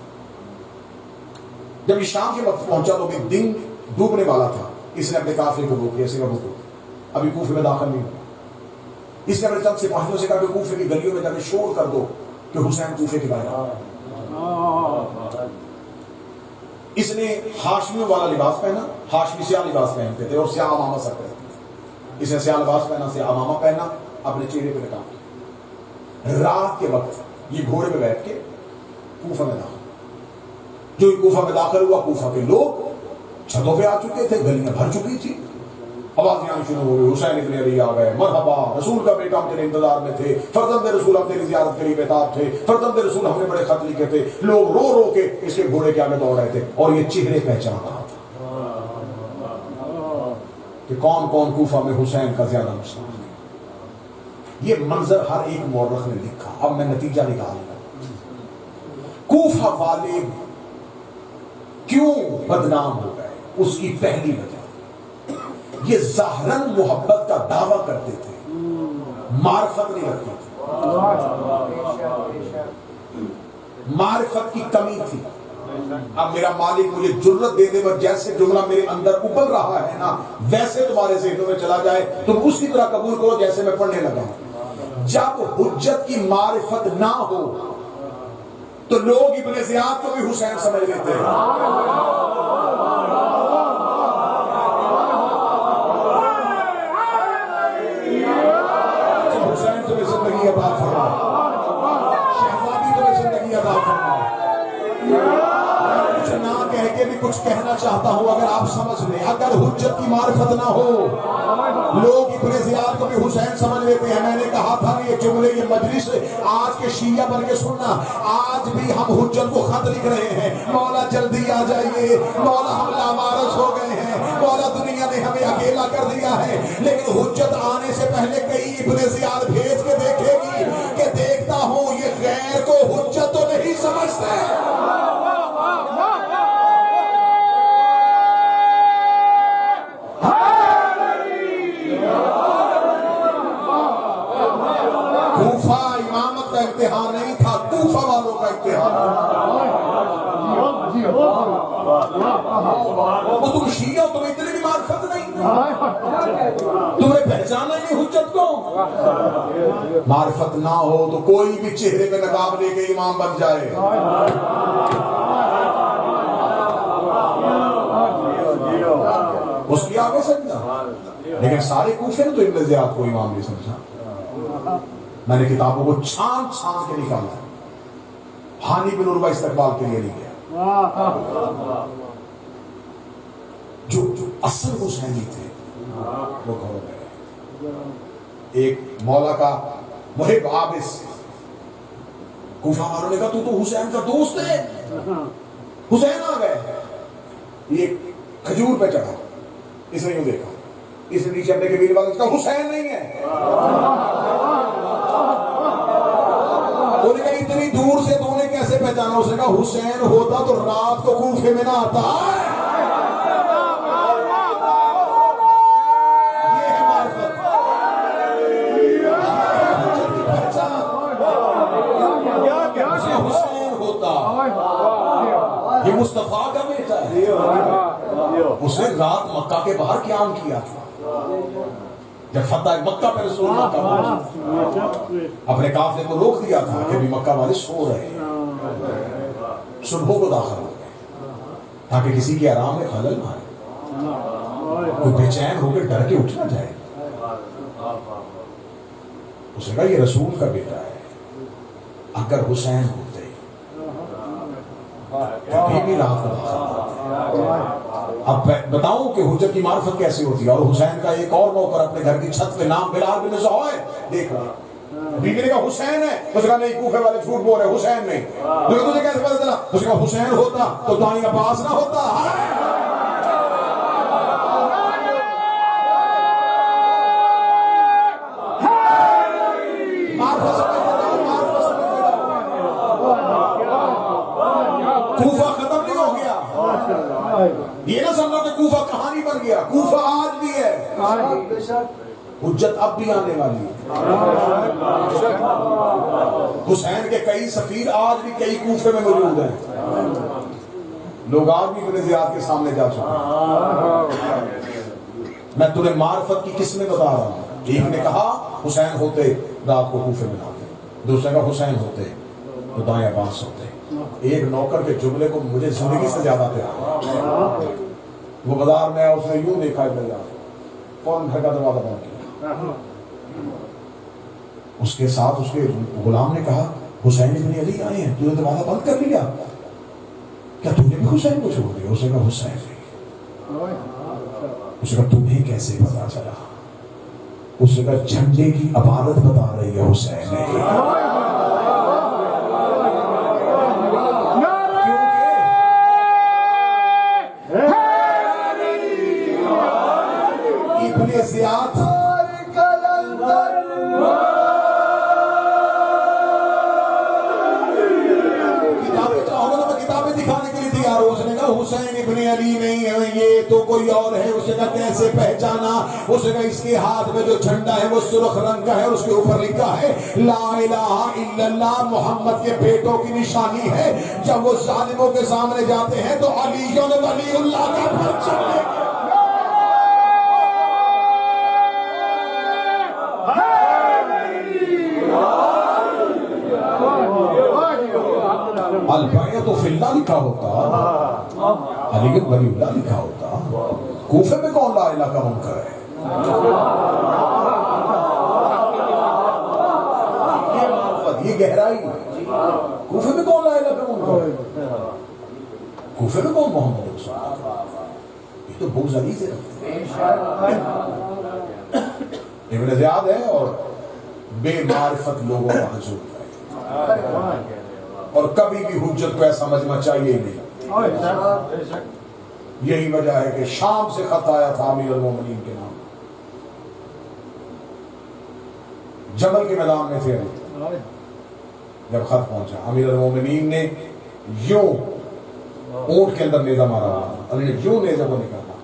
جب یہ شام کے وقت پہنچا تو بھی دن ڈوبنے والا تھا، اس نے اپنے قافلے کو روک لیا، اسے روکو ابھی کوفے میں داخل نہیں ہوا۔ اس نے اپنے چند سپاہیوں سے کہا کہ کوفے کی گلیوں میں جا کے شور کر دو کہ حسین کوفے کے باہر۔ اس نے ہاشمی والا لباس پہنا، ہاشمی سیاہ لباس پہنتے تھے اور سیاہ امامہ سر پہنتے تھے، اس نے سیاہ لباس پہنا، سیاہ امامہ پہنا، اپنے چہرے پہ نقاب کیا۔ رات کے وقت یہ گھوڑے پہ بیٹھ کے کوفہ میں داخل، جو کوفہ میں داخل ہوا، کوفہ کے لوگ چھتوں پہ آ چکے تھے، گلیاں بھر چکی تھی، آوازیں آنی شروع ہو گئی، حسین ابن علی آ گئے، مرحبا رسول کا بیٹا، ہم تیرے انتظار میں تھے، فرزند رسول ہم تیری زیارت کے لیے بیتاب تھے، فرزند رسول ہم نے بڑے خط لکھے تھے. لوگ رو رو کے اس کے گھوڑے کے آگے دوڑ رہے تھے اور یہ چہرے پہچان رہا تھا کہ کون کون کوفہ میں حسین کا زیادہ مشتاق ہے. یہ منظر ہر ایک مورخ نے لکھا. اب میں نتیجہ نکال رہا ہوں کوفہ والے کیوں بدنام ہو گئے. اس کی پہلی وجہ یہ ظاہراً محبت کا دعویٰ کرتے تھے، معرفت نہیں رکھتے تھے، معرفت کی کمی تھی. اب میرا مالک مجھے جرت دے دے، جیسے جملہ میرے اندر ابل رہا ہے نا ویسے تمہارے ذہنوں میں چلا جائے، تم اسی طرح قبول کرو جیسے میں پڑھنے لگا. جب حجت کی معرفت نہ ہو تو لوگ ابن زیاد کو بھی حسین سمجھ لیتے ہیں. حسین تمہیں زندگی عطا فرمائے، شہزادی تمہیں زندگی عطا فرمائے. کچھ نہ کہہ کے بھی کچھ کہنا چاہتا ہوں. اگر آپ سمجھ لیں، اگر حجت کی معرفت نہ ہو لوگ ابن زیاد کو بھی حسین سمجھ لیتے ہیں. میں نے کہا تھا یہ جملے، یہ مجلس آج کے شیعہ بن کے سننا. آج بھی ہم حجت کو خط لکھ رہے ہیں، مولا جلدی آ جائیے، مولا ہم لامارس ہو گئے ہیں، مولا دنیا نے ہمیں اکیلا کر دیا ہے. لیکن حجت آنے سے پہلے کئی ابن زیاد بھیج کے دیکھے گی کہ دیکھتا ہوں یہ غیر کو حجت تو نہیں سمجھتے. کوفہ امامت کا امتحان نہیں تھا، کوفہ والوں کا امتحان. وہ تم شیعہ ہو، تمہیں اتنی بھی معرفت نہیں، تمہیں پہچانا ہی نہیں حجت کو. معرفت نہ ہو تو کوئی بھی چہرے پہ نقاب لے کے امام بن جائے. اس کی آگے سمجھا، لیکن سارے کوفے نے تو ابن زیاد کو امام بھی سمجھا. میں نے کتابوں کو چھان چھان کے نکالا. ہانی بن عروہ استقبال کے لیے نہیں گیا. جو اصل حسینی تھے وہ کھو گئے. ایک مولا کا محب عابس، کوفہ والوں نے کہا تو حسین کا دوست ہے. حسین آ گئے. ایک کھجور پہ چڑھا، اس نے یوں دیکھا، اس نے نیچے اپنے قبیلے والوں نے کہا حسین نہیں ہے. انہوں نے کہا اتنی دور سے تو نے کیسے پہچانا؟ اس نے کہا حسین ہوتا تو رات کو کوفے میں نہ آتا. یہ ہے معرفت، حسین ہوتا یہ مصطفیٰ کا بیٹا ہے. اس نے رات مکہ کے باہر قیام کیا تھا. جب فتح مکہ پہ رسول اللہ کا پہنچا، اپنے قافلے کو روک دیا تھا کہ بھی مکہ والے سو رہے ہیں. صبح کو داخل ہو گئے تاکہ کسی کے آرام میں خلل نہ آئے، کوئی بے چین ہو کے ڈر کے اٹھ نہ جائے. اس نے کہا یہ رسول کا بیٹا ہے، اگر حسین ہوتے کبھی بھی رات کو داخل ہوتے. اب بتاؤں کہ حجت کی معرفت کیسے ہوتی ہے. اور حسین کا ایک اور نوکر اپنے گھر کی چھت پہ نام بلال بن زہوائے دیکھ رہا. بیوی نے کہا حسین ہے. اس نے کہا نہیں، کوفے والے جھوٹ بول رہے، حسین نہیں. تجھے کیسے پتا چلا؟ اس نے کہا حسین ہوتا تو دائیں عباس نہ ہوتا. کوفہ ختم نہیں ہو گیا. یہ نہ سمجھو کہ کوفہ کہانی بن گیا. کوفہ آج بھی ہے، حجت اب بھی آنے والی ہے. حسین کے کئی سفیر آج بھی کئی کوفے میں موجود ہیں. لوگ آج بھی ابن زیاد کے سامنے جا چکے. میں تمہیں معرفت کی قسمیں بتا رہا ہوں. ایک نے کہا حسین ہوتے رات کو کوفے میں آتے، دوسرے کا حسین ہوتے تو دائیں عباس ہوتے. ایک نوکر کے جملے کو مجھے زندگی سے زیادہ پیار. وہ بازار میں اس نے یوں دیکھا ابن زیاد، فوراً گھر کا دروازہ بند کیا. اس کے ساتھ اس کے غلام نے کہا حسین ابن علی آئے ہیں، تو نے دروازہ بند کر لیا، کیا تم نے بھی حسین کو چھوڑ دیا؟ اس نے کہا حسین نہیں. اس نے کہا تمہیں کیسے پتا چلا؟ اس نے کہا جھنڈے کی عبادت بتا رہی ہے حسین نے. ابن زیاد کتابیں دکھانے کے لیے تیار ہو. اس نے کہا حسین ابن علی نہیں ہے یہ تو کوئی اور ہے. اس نے کہا کیسے پہچانا؟ اس نے کہا اس کے ہاتھ میں جو جھنڈا ہے وہ سرخ رنگ کا ہے اور اس کے اوپر لکھا ہے لا الہ الا اللہ محمد کے بیٹوں کی نشانی ہے. جب وہ ظالموں کے سامنے جاتے ہیں تو علی ولی اللہ کا پرچم لے کے البیعۃ فی اللہ لکھا ہوتا، علی گڑھ ولی اللہ لکھا ہوتا، کوفے میں کون لا الہ کا منکر ہے؟ یہ معرفت، یہ گہرائی. کوفے میں کون لا الہ کا منکر ہے؟ کوفے میں کون محمد رسول اللہ؟ یہ تو بغض علی سے رکھتے ہیں. ابن زیاد ہے اور بے معرفت لوگوں کا حضور ہے اور کبھی بھی حجت کو ایسا مجمع چاہیے ہی نہیں. یہی وجہ ہے کہ شام سے خط آیا تھا امیر المومنین کے نام. جمل کے میدان میں تھے جب خط پہنچا امیر المومنین نے یوں اونٹ کے اندر نیزہ مارا ہوا، علی نے یوں نیزہ کو نکالا،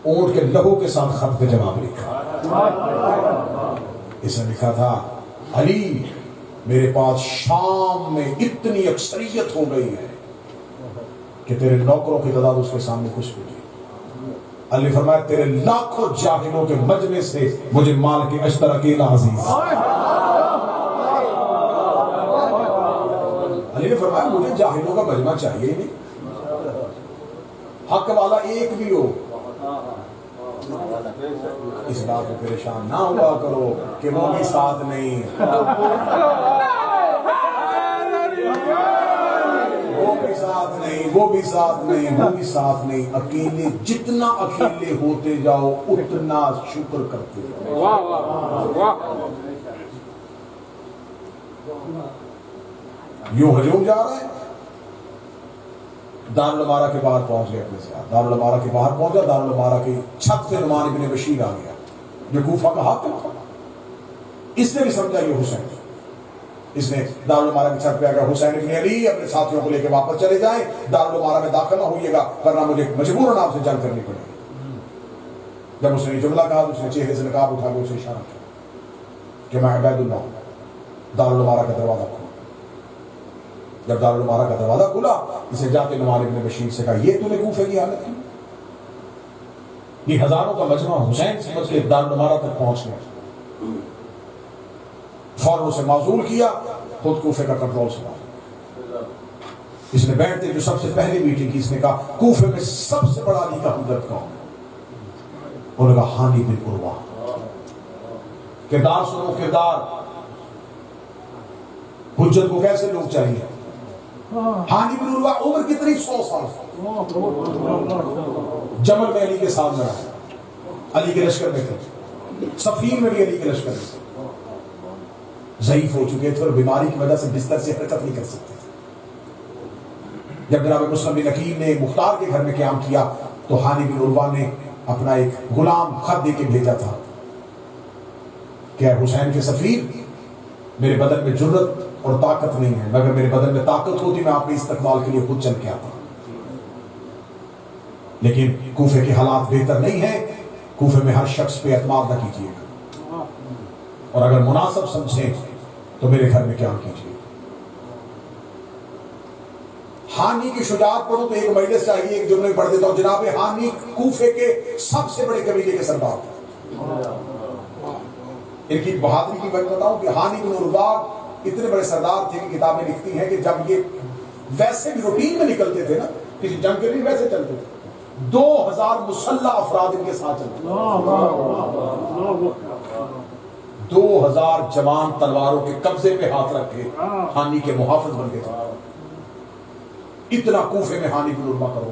اونٹ کے لہو کے ساتھ خط کا جواب لکھا. اس نے لکھا تھا علی میرے پاس شام میں اتنی اکثریت ہو گئی ہے کہ تیرے نوکروں کی تعداد اس کے سامنے کچھ بھی نہیں. علی فرمایا تیرے لاکھوں جاہلوں کے مجمع سے مجھے مال کے اشتر اکیلا عزیز. علی نے فرمایا مجھے جاہلوں کا مجمع چاہیے ہی نہیں، حق والا ایک بھی ہو. اس بات کو پریشان نہ ہوا کرو کہ وہ بھی ساتھ نہیں، وہ بھی ساتھ نہیں، وہ بھی ساتھ نہیں، وہ بھی ساتھ نہیں. اکیلے جتنا اکیلے ہوتے جاؤ اتنا شکر کرتے جاؤ. یوں ہجوم جا رہے ہیں. دارالعمارہ کے باہر پہنچ گئے اپنے سے. دارالعمارہ کے باہر پہنچا، دارالعمارہ کی چھت پہ نعمان ابن بشیر آ گیا جو کوفہ کا حاکم تھا. اس نے بھی سمجھا یہ حسین. اس نے دارالعمارہ کی چھت پہ آ گیا حسین ابن علی اپنے ساتھیوں کو لے کے واپس چلے جائیں، دارالعمارہ میں داخل نہ ہوئیے گا ورنہ مجھے مجبوراً آپ سے جنگ کرنی پڑے گی. جب اس نے یہ جملہ کہا تو اس نے چہرے سے نقاب اٹھا کے اسے اشارہ کیا کہ میں عبید اللہ ہوں، دارالعمارہ کا دروازہ کھولا. جب دارالعمارہ کا دروازہ کھلا اسے جا کے نعمان ابن بشیر سے کہا یہ تو نے کوفے کی حالت کی؟ یہ ہزاروں کا مجمع حسین سمجھ کے دارالعمارہ تک پہنچ گیا. فوراً اسے معزول کیا، خود کوفے کا کنٹرول سنبھالا. اس نے بیٹھتے جو سب سے پہلی میٹنگ کی اس نے کہا کوفے میں سب سے بڑا علی کا ہمدرد کون ہے؟ انہوں نے کہا ہانی بن عروہ. کردار سنو کردار. حجت کو کیسے لوگ چاہیے. ہانی بن عروہ عمر کتنی 100 سال. جمل میں علی کے ساتھ لڑا، علی کے لشکر میں تھے، صفین میں بھی علی کے لشکر میں تھے. ضعیف ہو چکے تھے اور بیماری کی وجہ سے بستر سے حرکت نہیں کر سکتے تھے. جب جناب مسلم بن عقیل نے مختار کے گھر میں قیام کیا تو ہانی بن عروہ نے اپنا ایک غلام خط دے کے بھیجا تھا کہ اے حسین کے سفیر، میرے بدن میں جرت اور طاقت نہیں ہے، مگر میرے بدن میں طاقت ہوتی میں آپ کے استقبال کے لیے خود چل کے آتا. لیکن کوفے کے حالات بہتر نہیں ہیں، کوفے میں ہر شخص پہ اعتماد نہ کیجیے گا، اور اگر مناسب سمجھیں تو میرے گھر میں قیام کیجیے. ہانی کی شجاعت پڑھو تو ایک مجلس چاہیے، ایک جملے پڑھ دیتا ہوں. جناب ہانی کوفے کے سب سے بڑے قبیلے کے سردار تھے. ان کی بہادری کی وجہ بتاؤں کہ ہانی بن عروہ اتنے بڑے سردار تھے کہ کتابیں لکھتی ہیں کہ جب یہ ویسے بھی روٹین میں نکلتے تھے نا، کسی جنگ کے لیے ویسے چلتے تھے، 2000 مسلح افراد ان کے ساتھ چلتے تھے. 2000 جوان تلواروں کے قبضے پہ ہاتھ رکھ کے ہانی کے محافظ بن گئے تھے. اتنا کوفے میں ہانی بن عروہ کرو.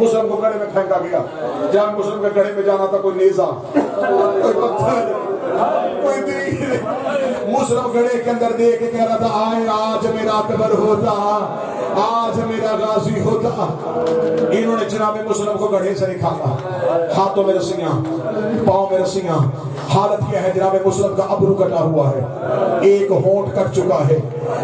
مسلم کو گڑھے میں پھینکا گیا. جہاں مسلم کے گڑھے میں جانا تھا کوئی نیزہ, کوئی پتھر, کوئی تیر, مسلم گڑھے کے اندر دیکھ کے کہہ رہا تھا آئے آج میرا اکبر ہوتا, آج میرا غازی ہوتا. انہوں نے جناب مسلم کو گڑھے سے نکالا, ہاتھوں میں رسیاں, پاؤں میں رسیاں. حالت کیا ہے جناب مسلم کا ابرو کٹا ہوا ہے, ایک ہونٹ کٹ چکا ہے.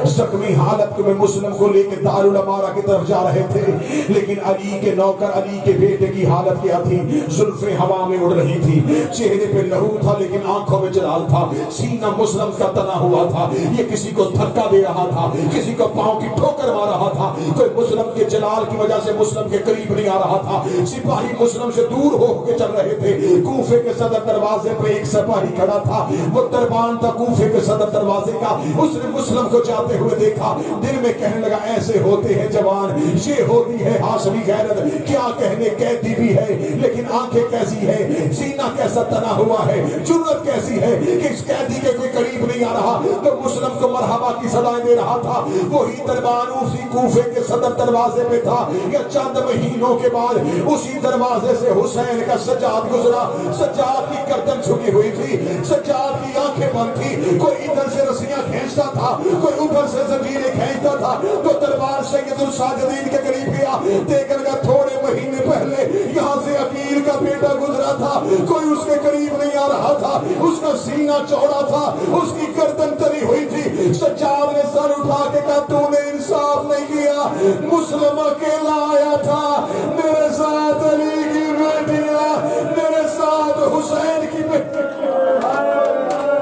زخمی حالت میں مسلم کو لے کے دارالعمارہ کی طرف جا رہے تھے, لیکن علی کے نوکر علی کے بیٹے کی حالت کیا تھی, زلفیں ہوا میں اڑ رہی تھی, چہرے پہ لہو تھا لیکن آنکھوں میں جلال تھا, سینہ مسلم کا تنا ہوا تھا. یہ کسی کو دھکا دے رہا تھا, کسی کو پاؤں کی ٹھوکر مار رہا تھا. کوئی مسلم کے جلال کی وجہ سے مسلم کے قریب نہیں آ رہا تھا. سپاہی مسلم سے دور ہو کے چل رہے تھے. کوفے کے صدر دروازے پہ ایک سپاہی کھڑا تھا, وہ دربان تھا کوفے کے صدر دروازے کا. اس نے مسلم کو جاتے ہوئے دیکھا, دل میں کہنے لگا ایسے ہوتے ہیں جوان, یہ ہوتی ہے ہاشمی غیرت. کیا کہنے, قیدی بھی ہے لیکن آنکھیں کیسی ہے, سینہ کیسا تنا ہوا ہے, جرأت کیسی ہے کہ اس قیدی کے کوئی قریب نہیں آ رہا. تو مسلم کو مرحبا کی صدائیں دے رہا تھا. وہی دربان اسی کوفے کے صدر دروازے پہ تھا. یا چند مہینوں کے بعد اسی دروازے سے حسین کا سجاد گزرا. سجاد کی گردن جھکی ہوئی تھی, سجاد کی آنکھیں بند تھی. کوئی ادھر سے رسیاں کھینچتا تھا, کوئی اوپر سے زنجیریں کھینچتا تھا. تو دربار سید الساجدین کے قریب گیا, دیکھنے لگا تھوڑے مہینے پہلے یہاں سے عقیل کا بیٹا گزرا تھا, کوئی اس کے قریب نہیں آ رہا تھا. اس کا سینہ چوڑا تھا, اس کی گردن تری ہوئی تھی. سجاد نے سر اٹھا کے کہا تو نے انصاف نہیں کیا, مسلم اکیلا آیا تھا, میرے ساتھ علی کی بیٹیاں, میرے ساتھ حسین کی بیٹیاں.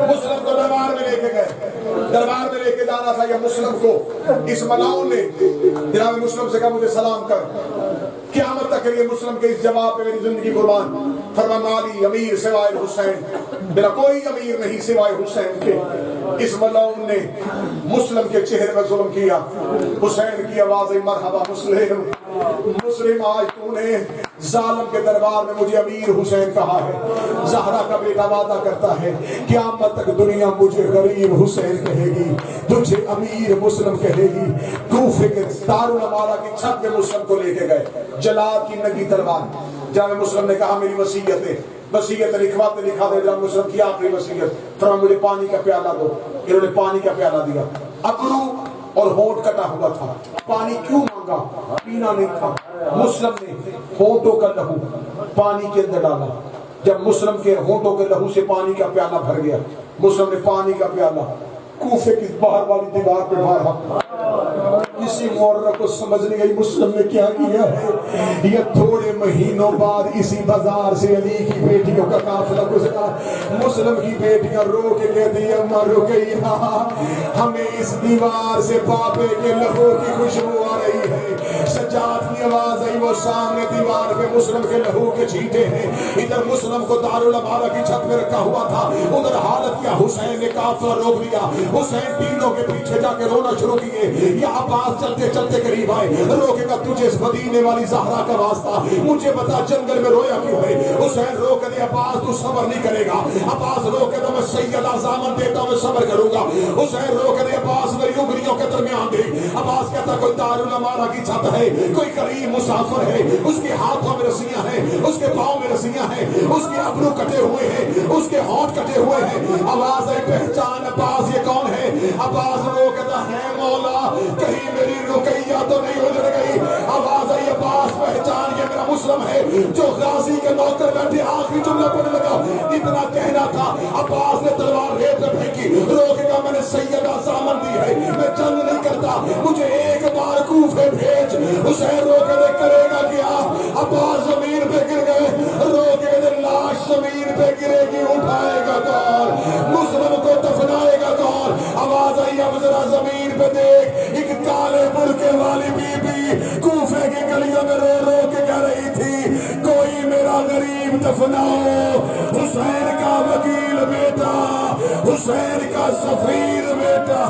مسلم کو دربار میں لے کے گئے, دربار میں لے کے جانا تھا. یا مسلم کو اس ملاؤں نے جناب مسلم سے کہا مجھے سلام کر, قیامت تک کے لیے مسلم کے اس جواب پہ میری زندگی قربان. فرما مالی امیر سوائے حسین, میرا کوئی امیر نہیں سوائے حسین کے. اس ملعون نے مسلم کے چہرے پر ظلم کیا. حسین کی آواز مرحبا مسلم, مسلم آج تو نے ظالم کے دربار میں مجھے امیر حسین کہا ہے. زہرا کا بیٹا وعدہ کرتا ہے قیامت تک دنیا مجھے غریب حسین کہے گی, تجھے امیر مسلم کہے گی. کوفے کے دارالعمارہ کی چھت پہ مسلم کو لے کے گئے, جلاد کی ننگی تلوار. جب مسلم نے کہا میری وصیت ہے, وصیت لکھواتے لکھا دے. جب مسلم کی آخری وصیت, فرمایا مجھے پانی کا پیالہ دو. انہوں نے پانی کا پیالہ دیا. ابرو اور ہونٹ کٹا ہوا تھا. پانی کیوں مانگا, پینا نہیں تھا. مسلم نے ہونٹوں کا لہو پانی کے اندر ڈالا. جب مسلم کے ہونٹوں کے لہو سے پانی کا پیالہ بھر گیا, مسلم نے پانی کا پیالہ کوفے کی باہر والی دیوار پہ مارا. کسی مورہ کو سمجھ نہیں گئی مسلم نے کیا کیا ہے. یہ تھوڑے مہینوں بعد اسی بازار سے علی کی بیٹیوں کا قافلہ گزرا. مسلم کی بیٹیاں رو کے کہتی ہیں اما رکیہ, ہمیں اس دیوار سے پاپے کے لہو کی خوشبو آ رہی ہے. سجاد کی آواز آئی, وہ سامنے دیوار پہ مسلم کے لہو کے چھینٹے ہیں. ادھر مسلم کو دارالعمارہ کی چھت میں رکھا ہوا تھا, ادھر حالت کیا, حسین نے قافلہ روک لیا. حسین تینوں کے پیچھے جا کے رونا شروع کیے. یہ عباس چلتے چلتے قریب آئے, روکے گا تجھے اس مدینے والی زہرا کا واسطہ, مجھے بتا جنگل میں رویا کیوں ہے. حسین رو کے دے, عباس تو صبر نہیں کرے گا. عباس رو کے دے, میں سیدہ زامن دیتا ہوں میں صبر کروں گا. حسین رو کے دے, عباس میری انگلیوں کے درمیان دے. عباس کہتا کوئی دارالعمارہ کی چھت ہے, کوئی قریب مسافر ہے, اس کے ہاتھوں میں رسیاں ہیں, اس کے پاؤں میں رسیاں ہیں, اس کے ابرو کٹے ہوئے ہیں, اس کے ہونٹ کٹے ہوئے ہیں. آواز ہے پہچان عباس یہ کون ہے. عباس رو کہتا ہے مولا کہیں میری رقیہ تو نہیں گزر گئی. آواز آئی عباس پہچان یہ میرا مسلم ہے جو غازی کے نوکر بیٹھے آخری جملہ پڑھنے لگا. اتنا کہنا تھا, عباس نے تلوار ریت میں پھینکی. روکے گا میں نے سیدہ زامن دی ہے, میں جنگ نہیں کرتا, مجھے ایک بار کوفے بھیج. حسین روکے دے, کرے گا کیا. عباس زمین پہ گر گئے. روکے دے, لاش زمین پہ گرے گی, اٹھائے گا کون, مسلم کو دفنائے گا کون. آواز آئی اب ذرا زمین پہ دیکھ, ایک کالے برقعے والی بی بی کوفے کی گلیوں میں رو رو کے کہہ رہی تھی کوئی میرا غریب دفناؤ. حسین کا وکیل بیٹا, حسین کا سفیر بیٹا.